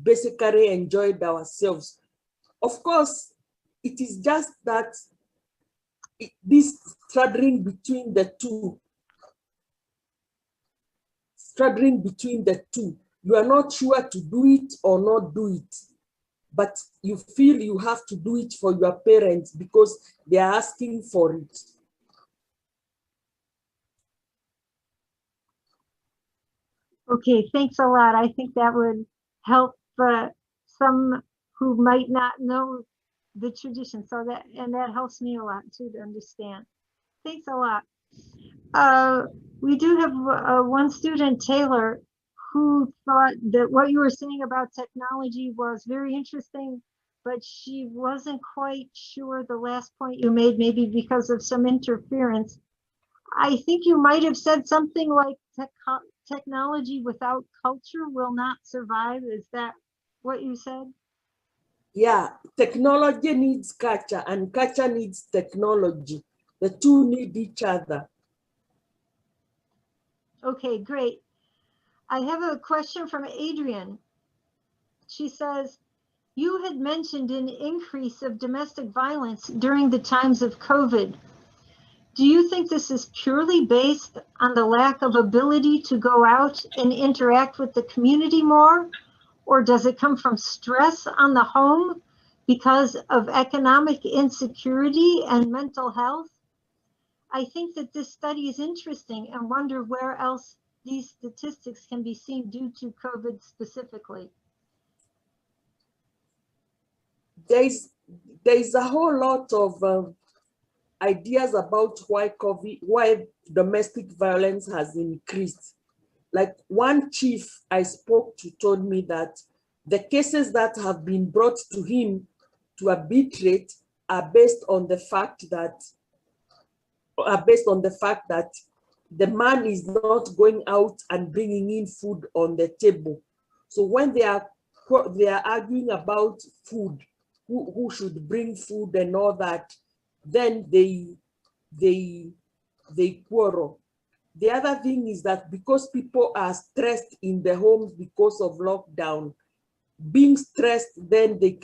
Speaker 2: basically enjoyed ourselves. Of course, it is just that this straddling between the two, you are not sure to do it or not do it, but you feel you have to do it for your parents because they are asking for it.
Speaker 1: Okay, thanks a lot. I think that would help some who might not know the tradition. So that helps me a lot too to understand. Thanks a lot. We do have one student, Taylor, who thought that what you were saying about technology was very interesting, but she wasn't quite sure the last point you made, maybe because of some interference. I think you might have said something like technology without culture will not survive. Is that what you said?
Speaker 2: Yeah, technology needs culture and culture needs technology. The two need each other.
Speaker 1: Okay, great. I have a question from Adrian. She says, you had mentioned an increase of domestic violence during the times of COVID. Do you think this is purely based on the lack of ability to go out and interact with the community more? Or does it come from stress on the home because of economic insecurity and mental health? I think that this study is interesting and wonder where else these statistics can be seen due to COVID specifically.
Speaker 2: There's a whole lot of ideas about why domestic violence has increased. Like one chief I spoke to told me that the cases that have been brought to him to arbitrate are based on the fact that the man is not going out and bringing in food on the table. So when they are arguing about food, who should bring food and all that, then they quarrel. The other thing is that because people are stressed in the homes because of lockdown, being stressed, then it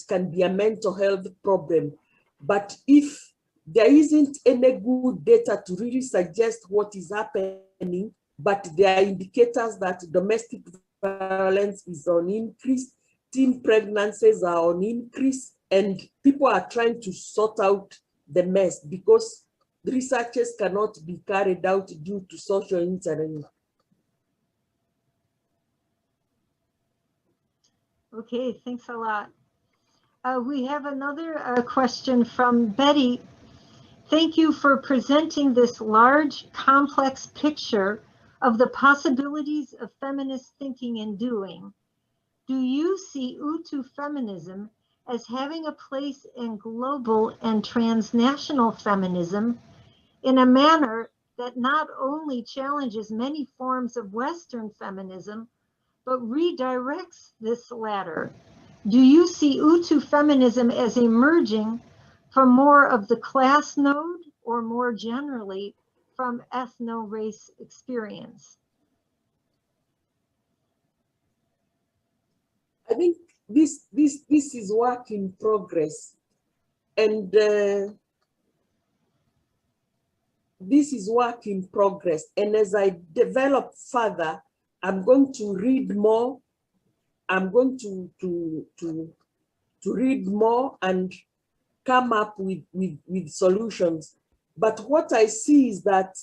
Speaker 2: can be a mental health problem. But if there isn't any good data to really suggest what is happening, but there are indicators that domestic violence is on increase, teen pregnancies are on increase, and people are trying to sort out the mess because the researches cannot be carried out due to social engineering.
Speaker 1: Okay, thanks a lot. We have another question from Betty. Thank you for presenting this large, complex picture of the possibilities of feminist thinking and doing. Do you see Utu feminism as having a place in global and transnational feminism in a manner that not only challenges many forms of Western feminism, but redirects this latter? Do you see Utu feminism as emerging from more of the class node or more generally from ethno-race experience?
Speaker 2: I think this is work in progress, and this is work in progress. And as I develop further, I'm going to read more. I'm going to read more and come up with solutions. But what I see is that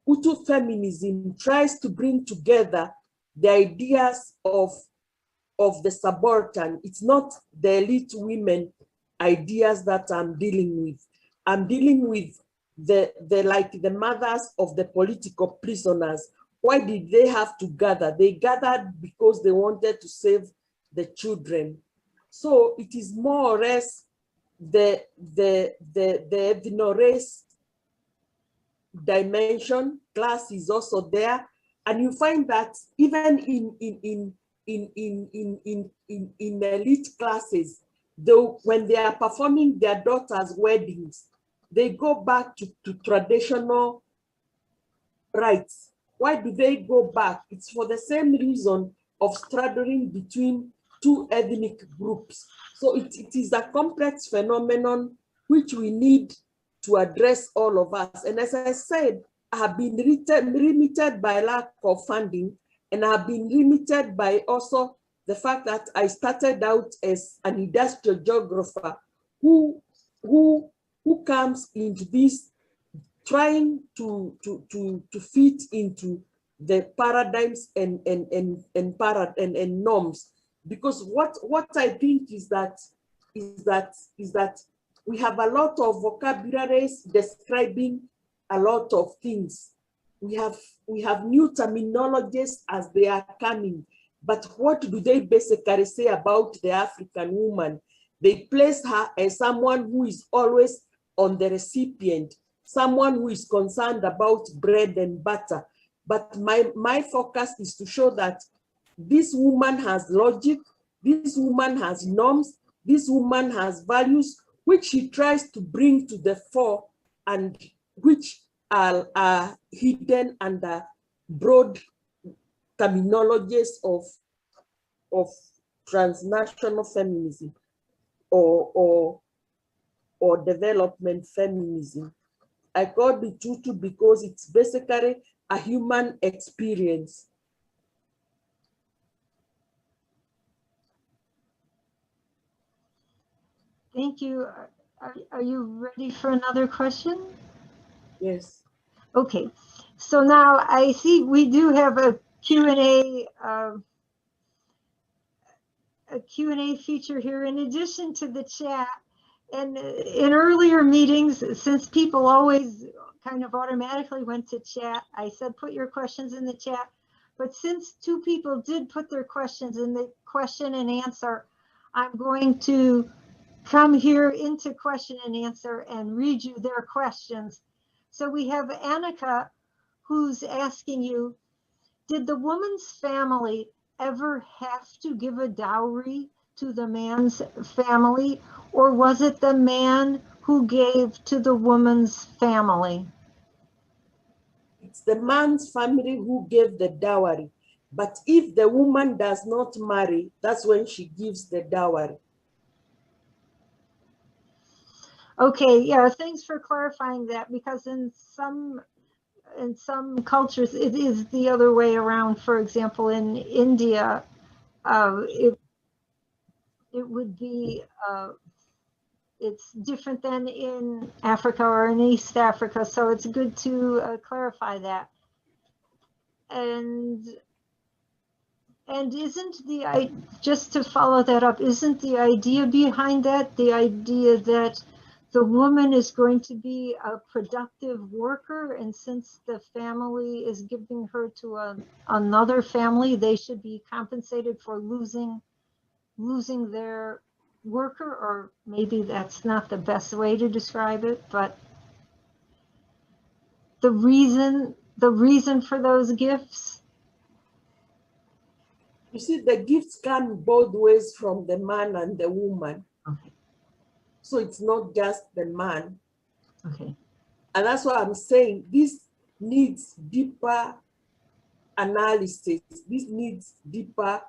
Speaker 2: Utu feminism tries to bring together the ideas of the subaltern. It's not the elite women ideas that I'm dealing with. I'm dealing with the mothers of the political prisoners. Why did they have to gather? They gathered because they wanted to save the children. So it is more or less the ethno-race dimension. Class is also there, and you find that even in elite classes, though, when they are performing their daughters' weddings, they go back to traditional rights. Why do they go back? It's for the same reason of straddling between two ethnic groups. So it is a complex phenomenon which we need to address, all of us. And as I said, I have been limited by lack of funding, and I have been limited by also the fact that I started out as an industrial geographer who comes into this trying to fit into the paradigms and norms. Because what I think is that we have a lot of vocabularies describing a lot of things. We have new terminologies as they are coming, but what do they basically say about the African woman? They place her as someone who is always on the recipient, someone who is concerned about bread and butter. But my focus is to show that this woman has logic, this woman has norms, this woman has values, which she tries to bring to the fore and which are hidden under broad terminologies of transnational feminism or development feminism. I call it Tutu because it's basically a human experience.
Speaker 1: Thank you. Are you ready for another question?
Speaker 2: Yes.
Speaker 1: Okay, so now I see we do have a Q&A feature here in addition to the chat. And in earlier meetings, since people always kind of automatically went to chat, I said put your questions in the chat. But since two people did put their questions in the question and answer, I'm going to come here into question and answer and read you their questions. So we have Annika who's asking you, did the woman's family ever have to give a dowry to the man's family, or was it the man who gave to the woman's family?
Speaker 2: It's the man's family who gave the dowry. But if the woman does not marry, that's when she gives the dowry.
Speaker 1: Okay, yeah, thanks for clarifying that, because in some cultures it is the other way around. For example, in India, it would be it's different than in Africa or in East Africa, so it's good to clarify that. And isn't just to follow that up, isn't the idea behind that the idea that the woman is going to be a productive worker, and since the family is giving her to another family, they should be compensated for losing their worker? Or maybe that's not the best way to describe it, but the reason for those gifts.
Speaker 2: You see, the gifts come both ways from the man and the woman.
Speaker 1: Okay.
Speaker 2: So it's not just the man.
Speaker 1: Okay.
Speaker 2: And that's why I'm saying this needs deeper analysis. This needs deeper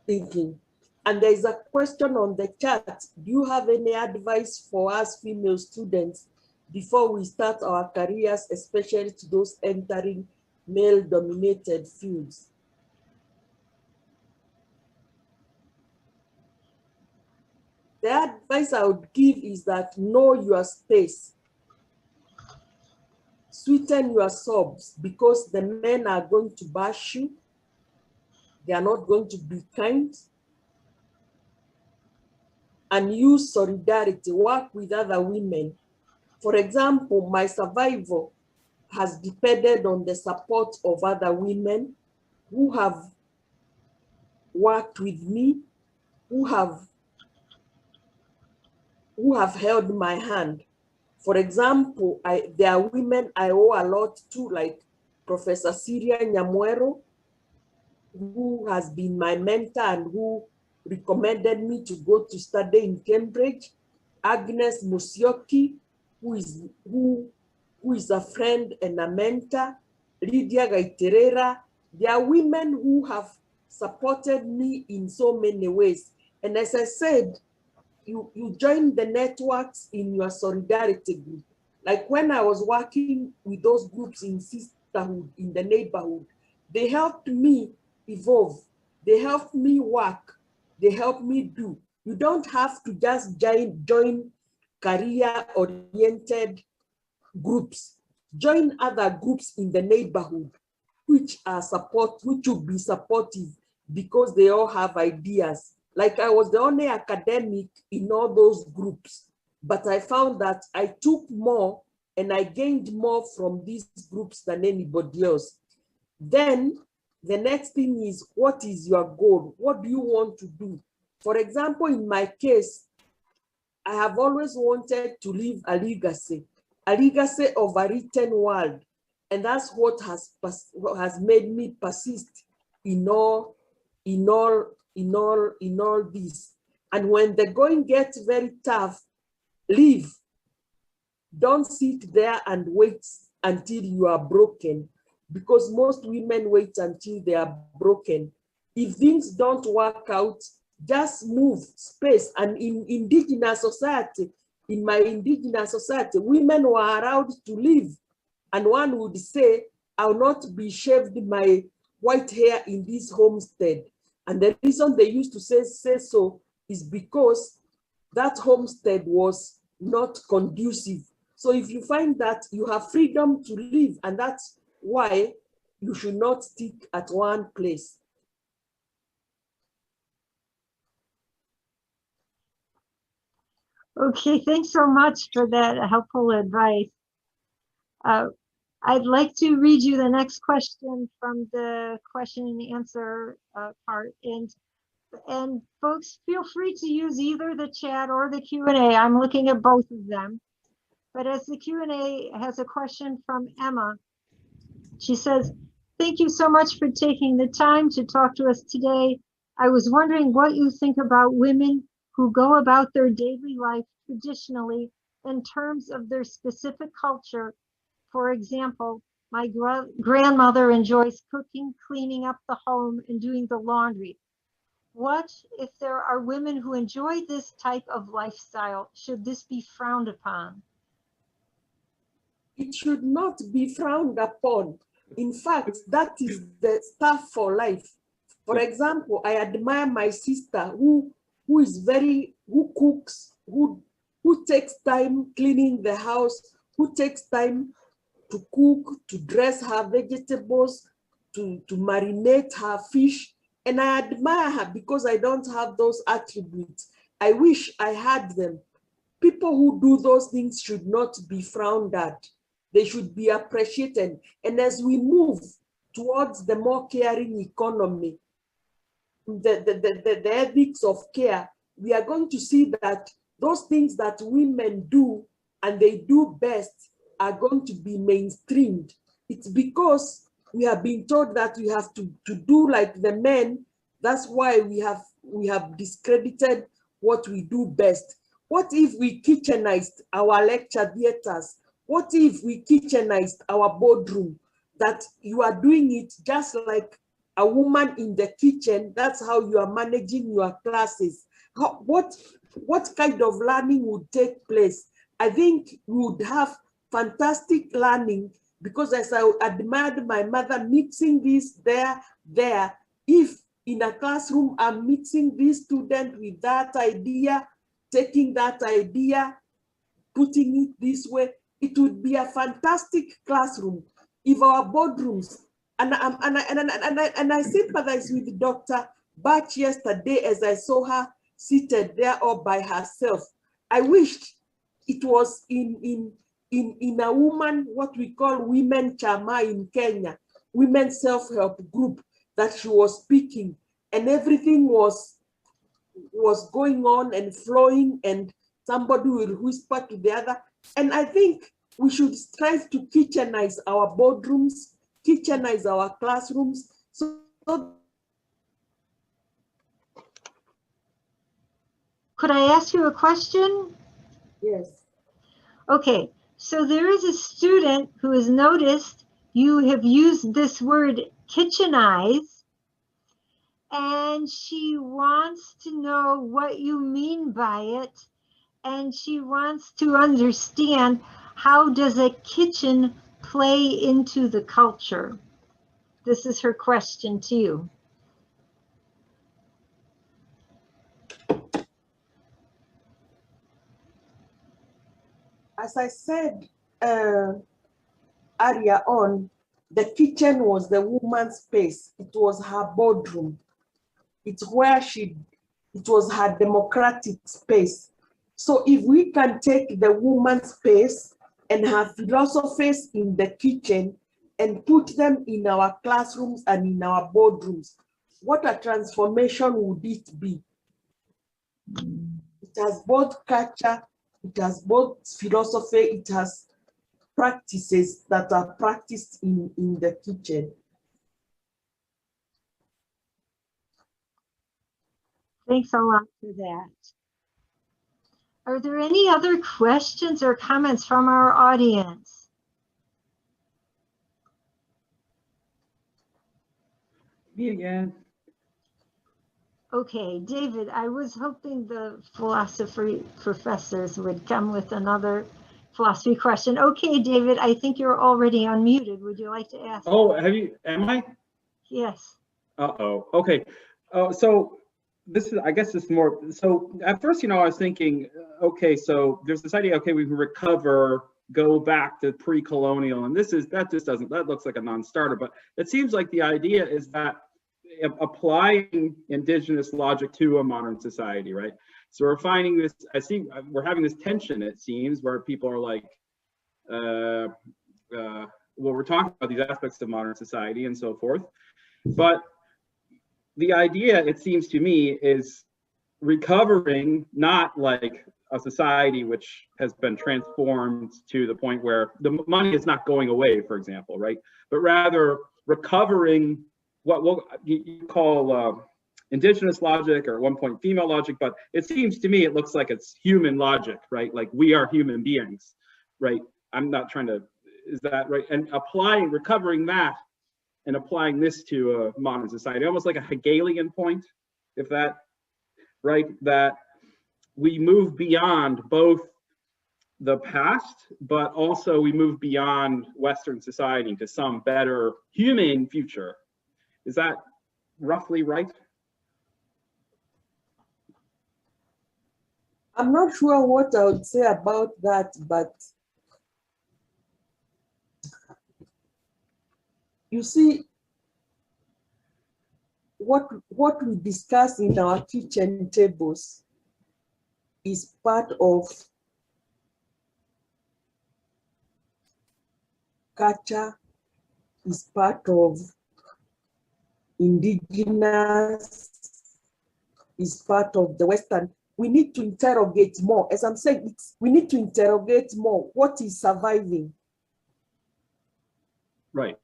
Speaker 2: thinking. And there is a question on the chat. Do you have any advice for us female students before we start our careers, especially to those entering male-dominated fields? The advice I would give is that know your space. Sweeten your sobs, because the men are going to bash you. They are not going to be kind. And use solidarity, work with other women. For example, my survival has depended on the support of other women who have worked with me, who have held my hand. For example, there are women I owe a lot to, like Professor Syria Nyamwero, who has been my mentor and who recommended me to go to study in Cambridge. Agnes Musyoki, who is a friend and a mentor. Lydia Gaiterera. There are women who have supported me in so many ways. And as I said, you join the networks in your solidarity group. Like when I was working with those groups in sisterhood, in the neighborhood, they helped me evolve. They helped me work. They helped me do. You don't have to just join career-oriented groups. Join other groups in the neighborhood, which will be supportive, because they all have ideas. Like I was the only academic in all those groups, but I found that I took more and I gained more from these groups than anybody else. Then the next thing is, what is your goal? What do you want to do? For example, in my case, I have always wanted to leave a legacy of a written word. And that's what has made me persist in all this. And when the going gets very tough, leave. Don't sit there and wait until you are broken, because most women wait until they are broken. If things don't work out, just move space. And in indigenous society, in my indigenous society, women were allowed to live. And one would say, I'll not be shaved my white hair in this homestead. And the reason they used to say so is because that homestead was not conducive. So if you find that you have freedom to live, and that's why you should not stick at one place.
Speaker 1: Okay, thanks so much for that helpful advice. I'd like to read you the next question from the question and answer part. And folks, feel free to use either the chat or the Q&A. I'm looking at both of them. But as the Q&A has a question from Emma, she says, thank you so much for taking the time to talk to us today. I was wondering what you think about women who go about their daily life traditionally in terms of their specific culture. For example, my grandmother enjoys cooking, cleaning up the home, and doing the laundry. What if there are women who enjoy this type of lifestyle? Should this be frowned upon?
Speaker 2: It should not be frowned upon. In fact, that is the stuff for life. For example, I admire my sister who cooks, who takes time cleaning the house, who takes time to cook, to dress her vegetables, to marinate her fish. And I admire her because I don't have those attributes. I wish I had them. People who do those things should not be frowned at. They should be appreciated. And as we move towards the more caring economy, the ethics of care, we are going to see that those things that women do and they do best are going to be mainstreamed. It's because we have been told that we have to do like the men. That's why we have discredited what we do best. What if we kitchenized our lecture theaters? What if we kitchenized our boardroom? That you are doing it just like a woman in the kitchen. That's how you are managing your classes. What kind of learning would take place? I think we would have fantastic learning, because as I admired my mother mixing this there, if in a classroom I'm mixing this student with that idea, taking that idea, putting it this way, it would be a fantastic classroom. If our boardrooms, and I sympathize with Dr. Batch yesterday as I saw her seated there all by herself. I wished it was in a woman, what we call women chama in Kenya, women self-help group, that she was speaking, and everything was going on and flowing, and somebody will whisper to the other. And I think we should strive to kitchenize our boardrooms, kitchenize our classrooms.
Speaker 1: Could I ask you a question?
Speaker 2: Yes.
Speaker 1: Okay, so there is a student who has noticed you have used this word kitchenize, and she wants to know what you mean by it, and she wants to understand, how does a kitchen play into the culture? This is her question to you.
Speaker 2: As I said earlier on, the kitchen was the woman's space. It was her boardroom. It's where it was her democratic space. So if we can take the woman's space and her philosophies in the kitchen and put them in our classrooms and in our boardrooms, what a transformation would it be? It has both culture, it has both philosophy, it has practices that are practiced in the kitchen.
Speaker 1: Thanks a lot for that. Are there any other questions or comments from our audience?
Speaker 6: Me again.
Speaker 1: Okay, David, I was hoping the philosophy professors would come with another philosophy question. Okay, David, I think you're already unmuted. Would you like to ask?
Speaker 6: Oh, am I?
Speaker 1: Yes.
Speaker 6: Uh-oh, okay. So this is, I guess it's more, so at first, I was thinking, okay, so there's this idea, okay, we can recover, go back to pre-colonial, and that looks like a non-starter, but it seems like the idea is that applying indigenous logic to a modern society, right? So we're finding this, we're having this tension, it seems, where people are like, well, we're talking about these aspects of modern society and so forth, but the idea, it seems to me, is recovering, not like a society which has been transformed to the point where the money is not going away, for example, right? But rather recovering what you call indigenous logic, or at one point female logic, but it seems to me it looks like it's human logic, right? Like we are human beings, right? I'm not trying to, is that right? And recovering that and applying this to a modern society, almost like a Hegelian point, if that, right? That we move beyond both the past, but also we move beyond Western society to some better human future. Is that roughly right?
Speaker 2: I'm not sure what I would say about that, but you see, what we discuss in our kitchen tables is part of culture, is part of indigenous, is part of the Western. We need to interrogate more. As I'm saying, we need to interrogate more. What is surviving?
Speaker 6: Right.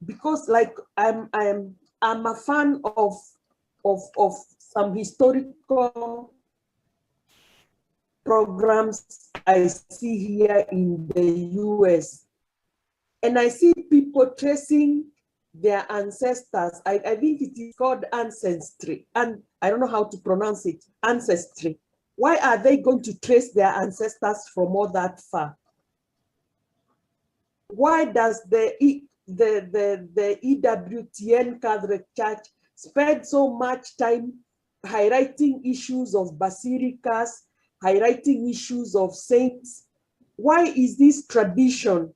Speaker 2: Because, like, I'm a fan of some historical programs I see here in the US, and I see people tracing their ancestors. I think it is called ancestry, and I don't know how to pronounce it, ancestry. Why are they going to trace their ancestors from all that far? Why does the EWTN Catholic Church spend so much time highlighting issues of basilicas, highlighting issues of saints? Why is this tradition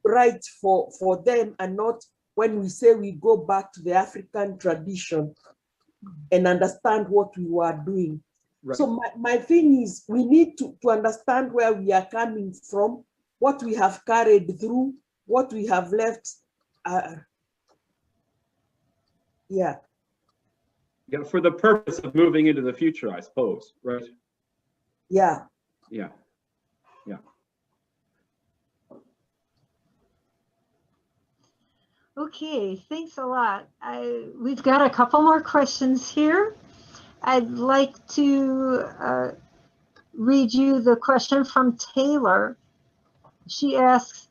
Speaker 2: right for them, and not when we say we go back to the African tradition and understand what we were doing? Right. So my thing is, we need to understand where we are coming from, what we have carried through, what we have left. Yeah,
Speaker 6: for the purpose of moving into the future, I suppose, right?
Speaker 2: Yeah.
Speaker 6: Yeah. Yeah.
Speaker 1: Okay, thanks a lot. We've got a couple more questions here. I'd like to read you the question from Taylor. She asks,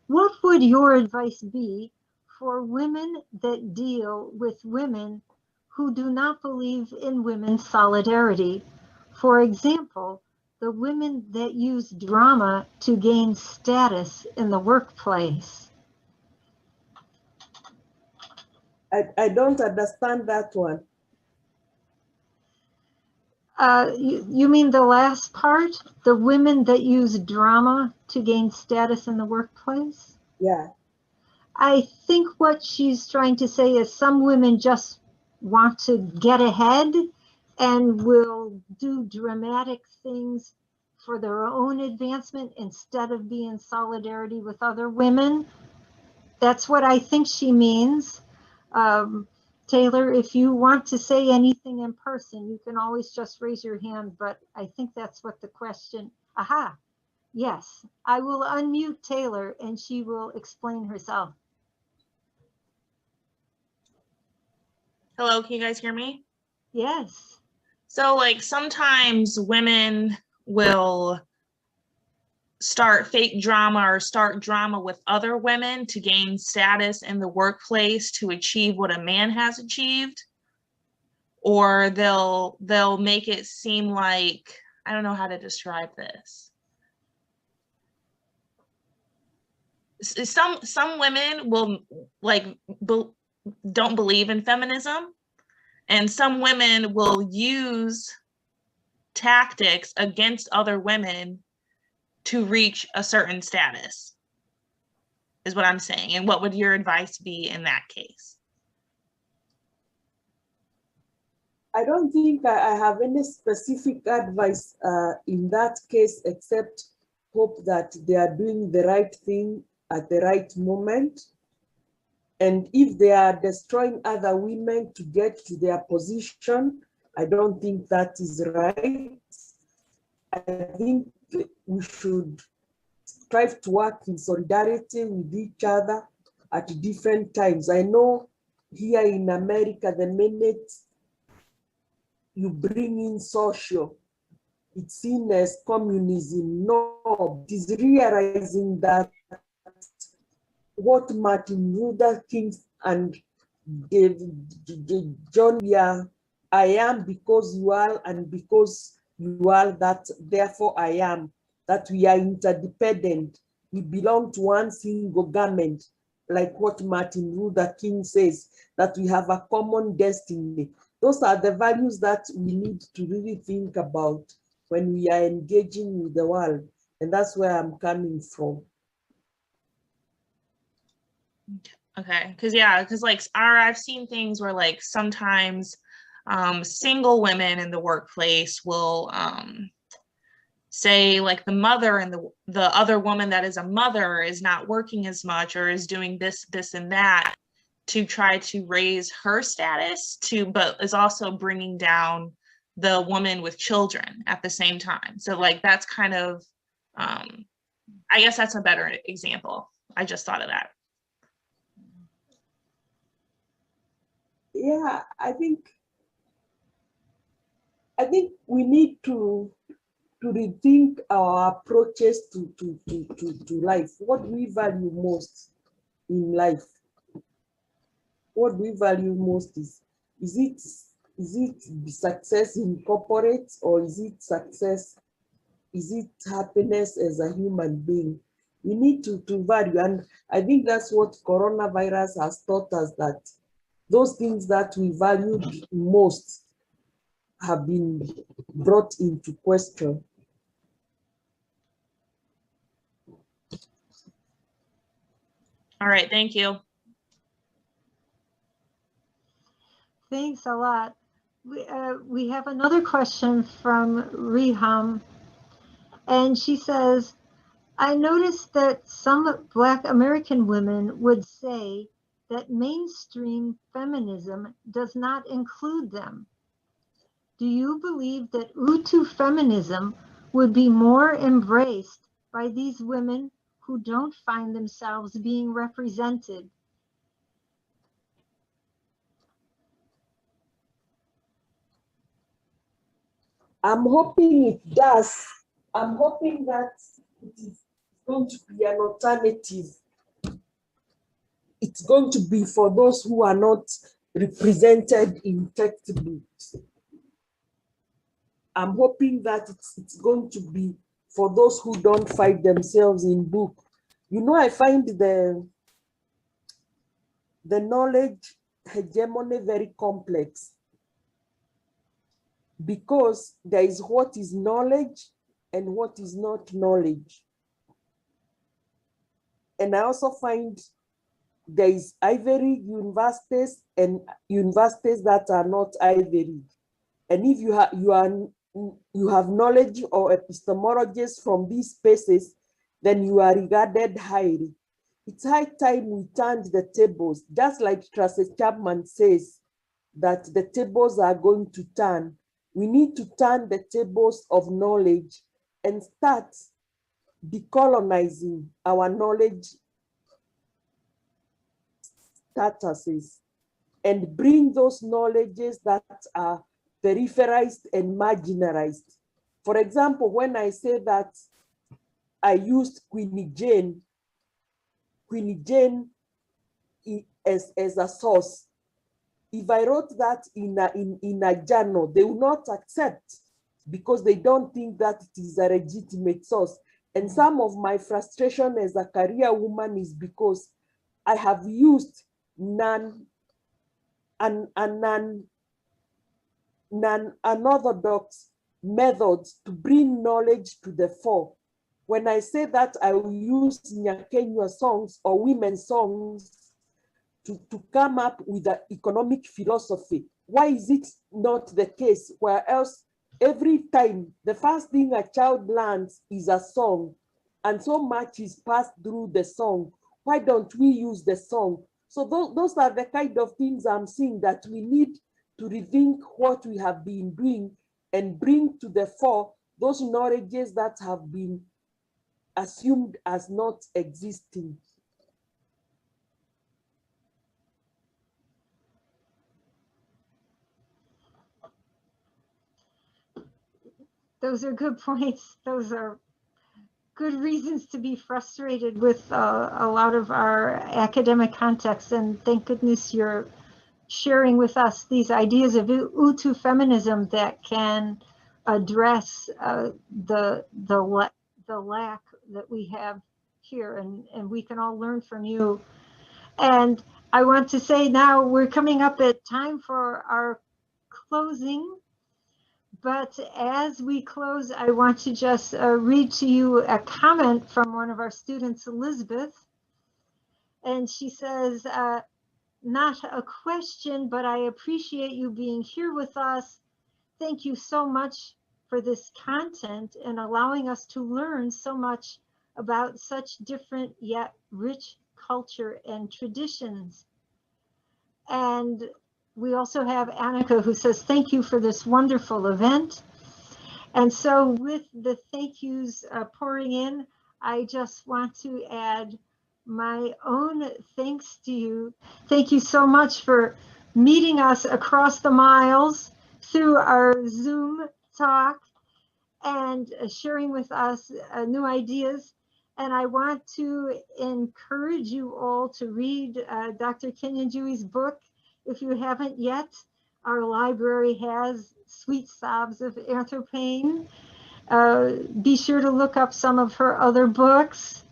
Speaker 1: what would your advice be for women that deal with women who do not believe in women's solidarity? For example, the women that use drama to gain status in the workplace.
Speaker 2: I don't understand that one.
Speaker 1: You mean the last part? The women that use drama to gain status in the workplace?
Speaker 2: Yeah.
Speaker 1: I think what she's trying to say is some women just want to get ahead and will do dramatic things for their own advancement instead of being in solidarity with other women. That's what I think she means. Taylor, if you want to say anything in person, you can always just raise your hand, but I think that's what the question, aha, yes. I will unmute Taylor and she will explain herself.
Speaker 7: Hello, can you guys hear me?
Speaker 1: Yes.
Speaker 7: So like sometimes women will start fake drama or start drama with other women to gain status in the workplace to achieve what a man has achieved. Or they'll make it seem like, I don't know how to describe this. Some women will don't believe in feminism, and some women will use tactics against other women to reach a certain status, is what I'm saying. And what would your advice be in that case?
Speaker 2: I don't think I have any specific advice in that case, except hope that they are doing the right thing at the right moment. And if they are destroying other women to get to their position, I don't think that is right. I think we should strive to work in solidarity with each other at different times. I know here in America, the minute you bring in social, it's seen as communism. No, it is realizing that what Martin Luther King and John, I am because you are, and because you are that, therefore I am, that we are interdependent. We belong to one single government, like what Martin Luther King says, that we have a common destiny. Those are the values that we need to really think about when we are engaging with the world. And that's where I'm coming from.
Speaker 7: Okay, because like I've seen things where like sometimes single women in the workplace will say like the mother and the other woman that is a mother is not working as much or is doing this and that to try to raise her status but is also bringing down the woman with children at the same time. So like that's kind of I guess that's a better example. I just thought of that.
Speaker 2: Yeah, I think we need to rethink our approaches to life. What we value most in life. What we value most is it success in corporate, or is it success? Is it happiness as a human being? We need to value, and I think that's what coronavirus has taught us, that those things that we valued most have been brought into question.
Speaker 7: All right, thank you.
Speaker 1: Thanks a lot. We have another question from Riham, and she says, I noticed that some Black American women would say that mainstream feminism does not include them. Do you believe that Hutu feminism would be more embraced by these women who don't find themselves being represented?
Speaker 2: I'm hoping it does. I'm hoping that it is going to be an alternative. It's going to be for those who are not represented in textbooks. I'm hoping that it's going to be for those who don't find themselves in book. You know, I find the knowledge hegemony very complex, because there is what is knowledge and what is not knowledge. And I also find there is Ivy universities and universities that are not Ivy. And if you have knowledge or epistemologies from these spaces, then you are regarded highly. It's high time we turned the tables, just like Tracy Chapman says, that the tables are going to turn. We need to turn the tables of knowledge and start decolonizing our knowledge statuses and bring those knowledges that are peripherized and marginalized. For example, when I say that I used Queen Jane as a source, if I wrote that in a journal, they will not accept, because they don't think that it is a legitimate source. And some of my frustration as a career woman is because I have used non-unorthodox methods to bring knowledge to the fore. When I say that I will use Nyakenywa songs or women's songs to come up with an economic philosophy, why is it not the case where else every time the first thing a child learns is a song, and so much is passed through the song? Why don't we use the song? So those are the kind of things I'm seeing that we need to rethink what we have been doing and bring to the fore those knowledges that have been assumed as not existing.
Speaker 1: Those are good points. Those are good reasons to be frustrated with a lot of our academic context. And thank goodness you're sharing with us these ideas of Utu feminism that can address the lack that we have here, and we can all learn from you. And I want to say now we're coming up at time for our closing. But as we close, I want to just read to you a comment from one of our students, Elizabeth. And she says, not a question, but I appreciate you being here with us. Thank you so much for this content and allowing us to learn so much about such different yet rich culture and traditions. And we also have Annika who says, thank you for this wonderful event. And so with the thank yous pouring in, I just want to add my own thanks to you. Thank you so much for meeting us across the miles through our Zoom talk and sharing with us new ideas. And I want to encourage you all to read Dr. Kinyanjui's book. If you haven't yet, our library has Sweet Sobs of Anthropane. Be sure to look up some of her other books.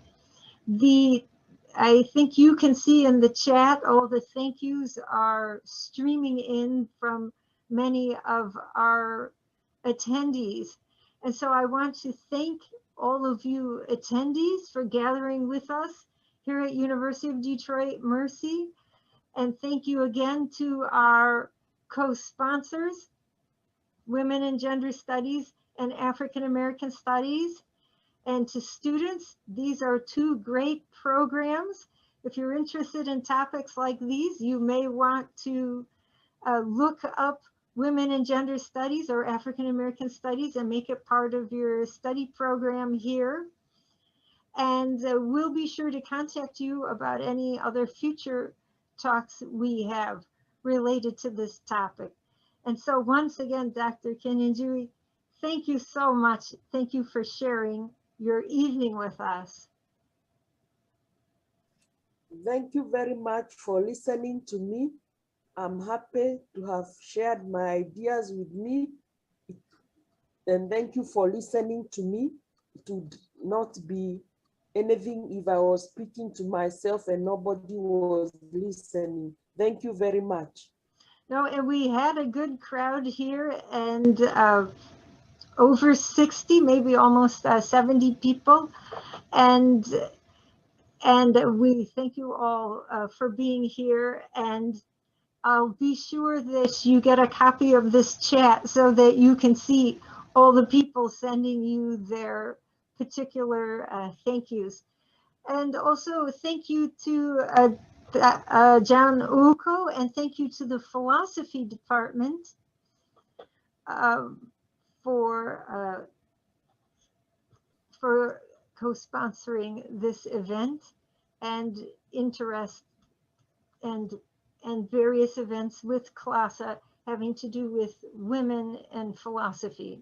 Speaker 1: I think you can see in the chat, all the thank yous are streaming in from many of our attendees. And so I want to thank all of you attendees for gathering with us here at University of Detroit Mercy. And thank you again to our co-sponsors, Women and Gender Studies and African American Studies. And to students, these are two great programs. If you're interested in topics like these, you may want to look up Women and Gender Studies or African American Studies and make it part of your study program here. And we'll be sure to contact you about any other future talks we have related to this topic. And so once again, Dr. Kinyanjui, thank you so much. Thank you for sharing your evening with us.
Speaker 2: Thank you very much for listening to me. I'm happy to have shared my ideas with me. And thank you for listening to me. It would not be anything if I was speaking to myself and nobody was listening. Thank you very much.
Speaker 1: No, and we had a good crowd here, and over 60, maybe almost 70 people. And we thank you all for being here. And I'll be sure that you get a copy of this chat so that you can see all the people sending you their particular thank yous. And also thank you to John Uko, and thank you to the philosophy department for co-sponsoring this event and interest and various events with CLASA having to do with women and philosophy.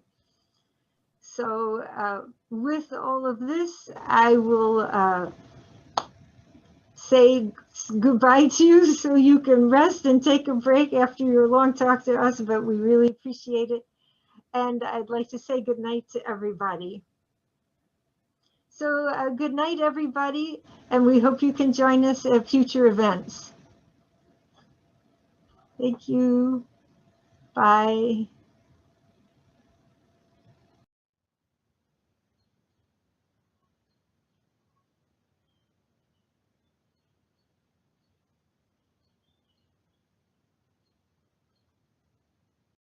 Speaker 1: So with all of this, I will say goodbye to you so you can rest and take a break after your long talk to us, but we really appreciate it. And I'd like to say good night to everybody. So good night, everybody, and we hope you can join us at future events. Thank you. Bye.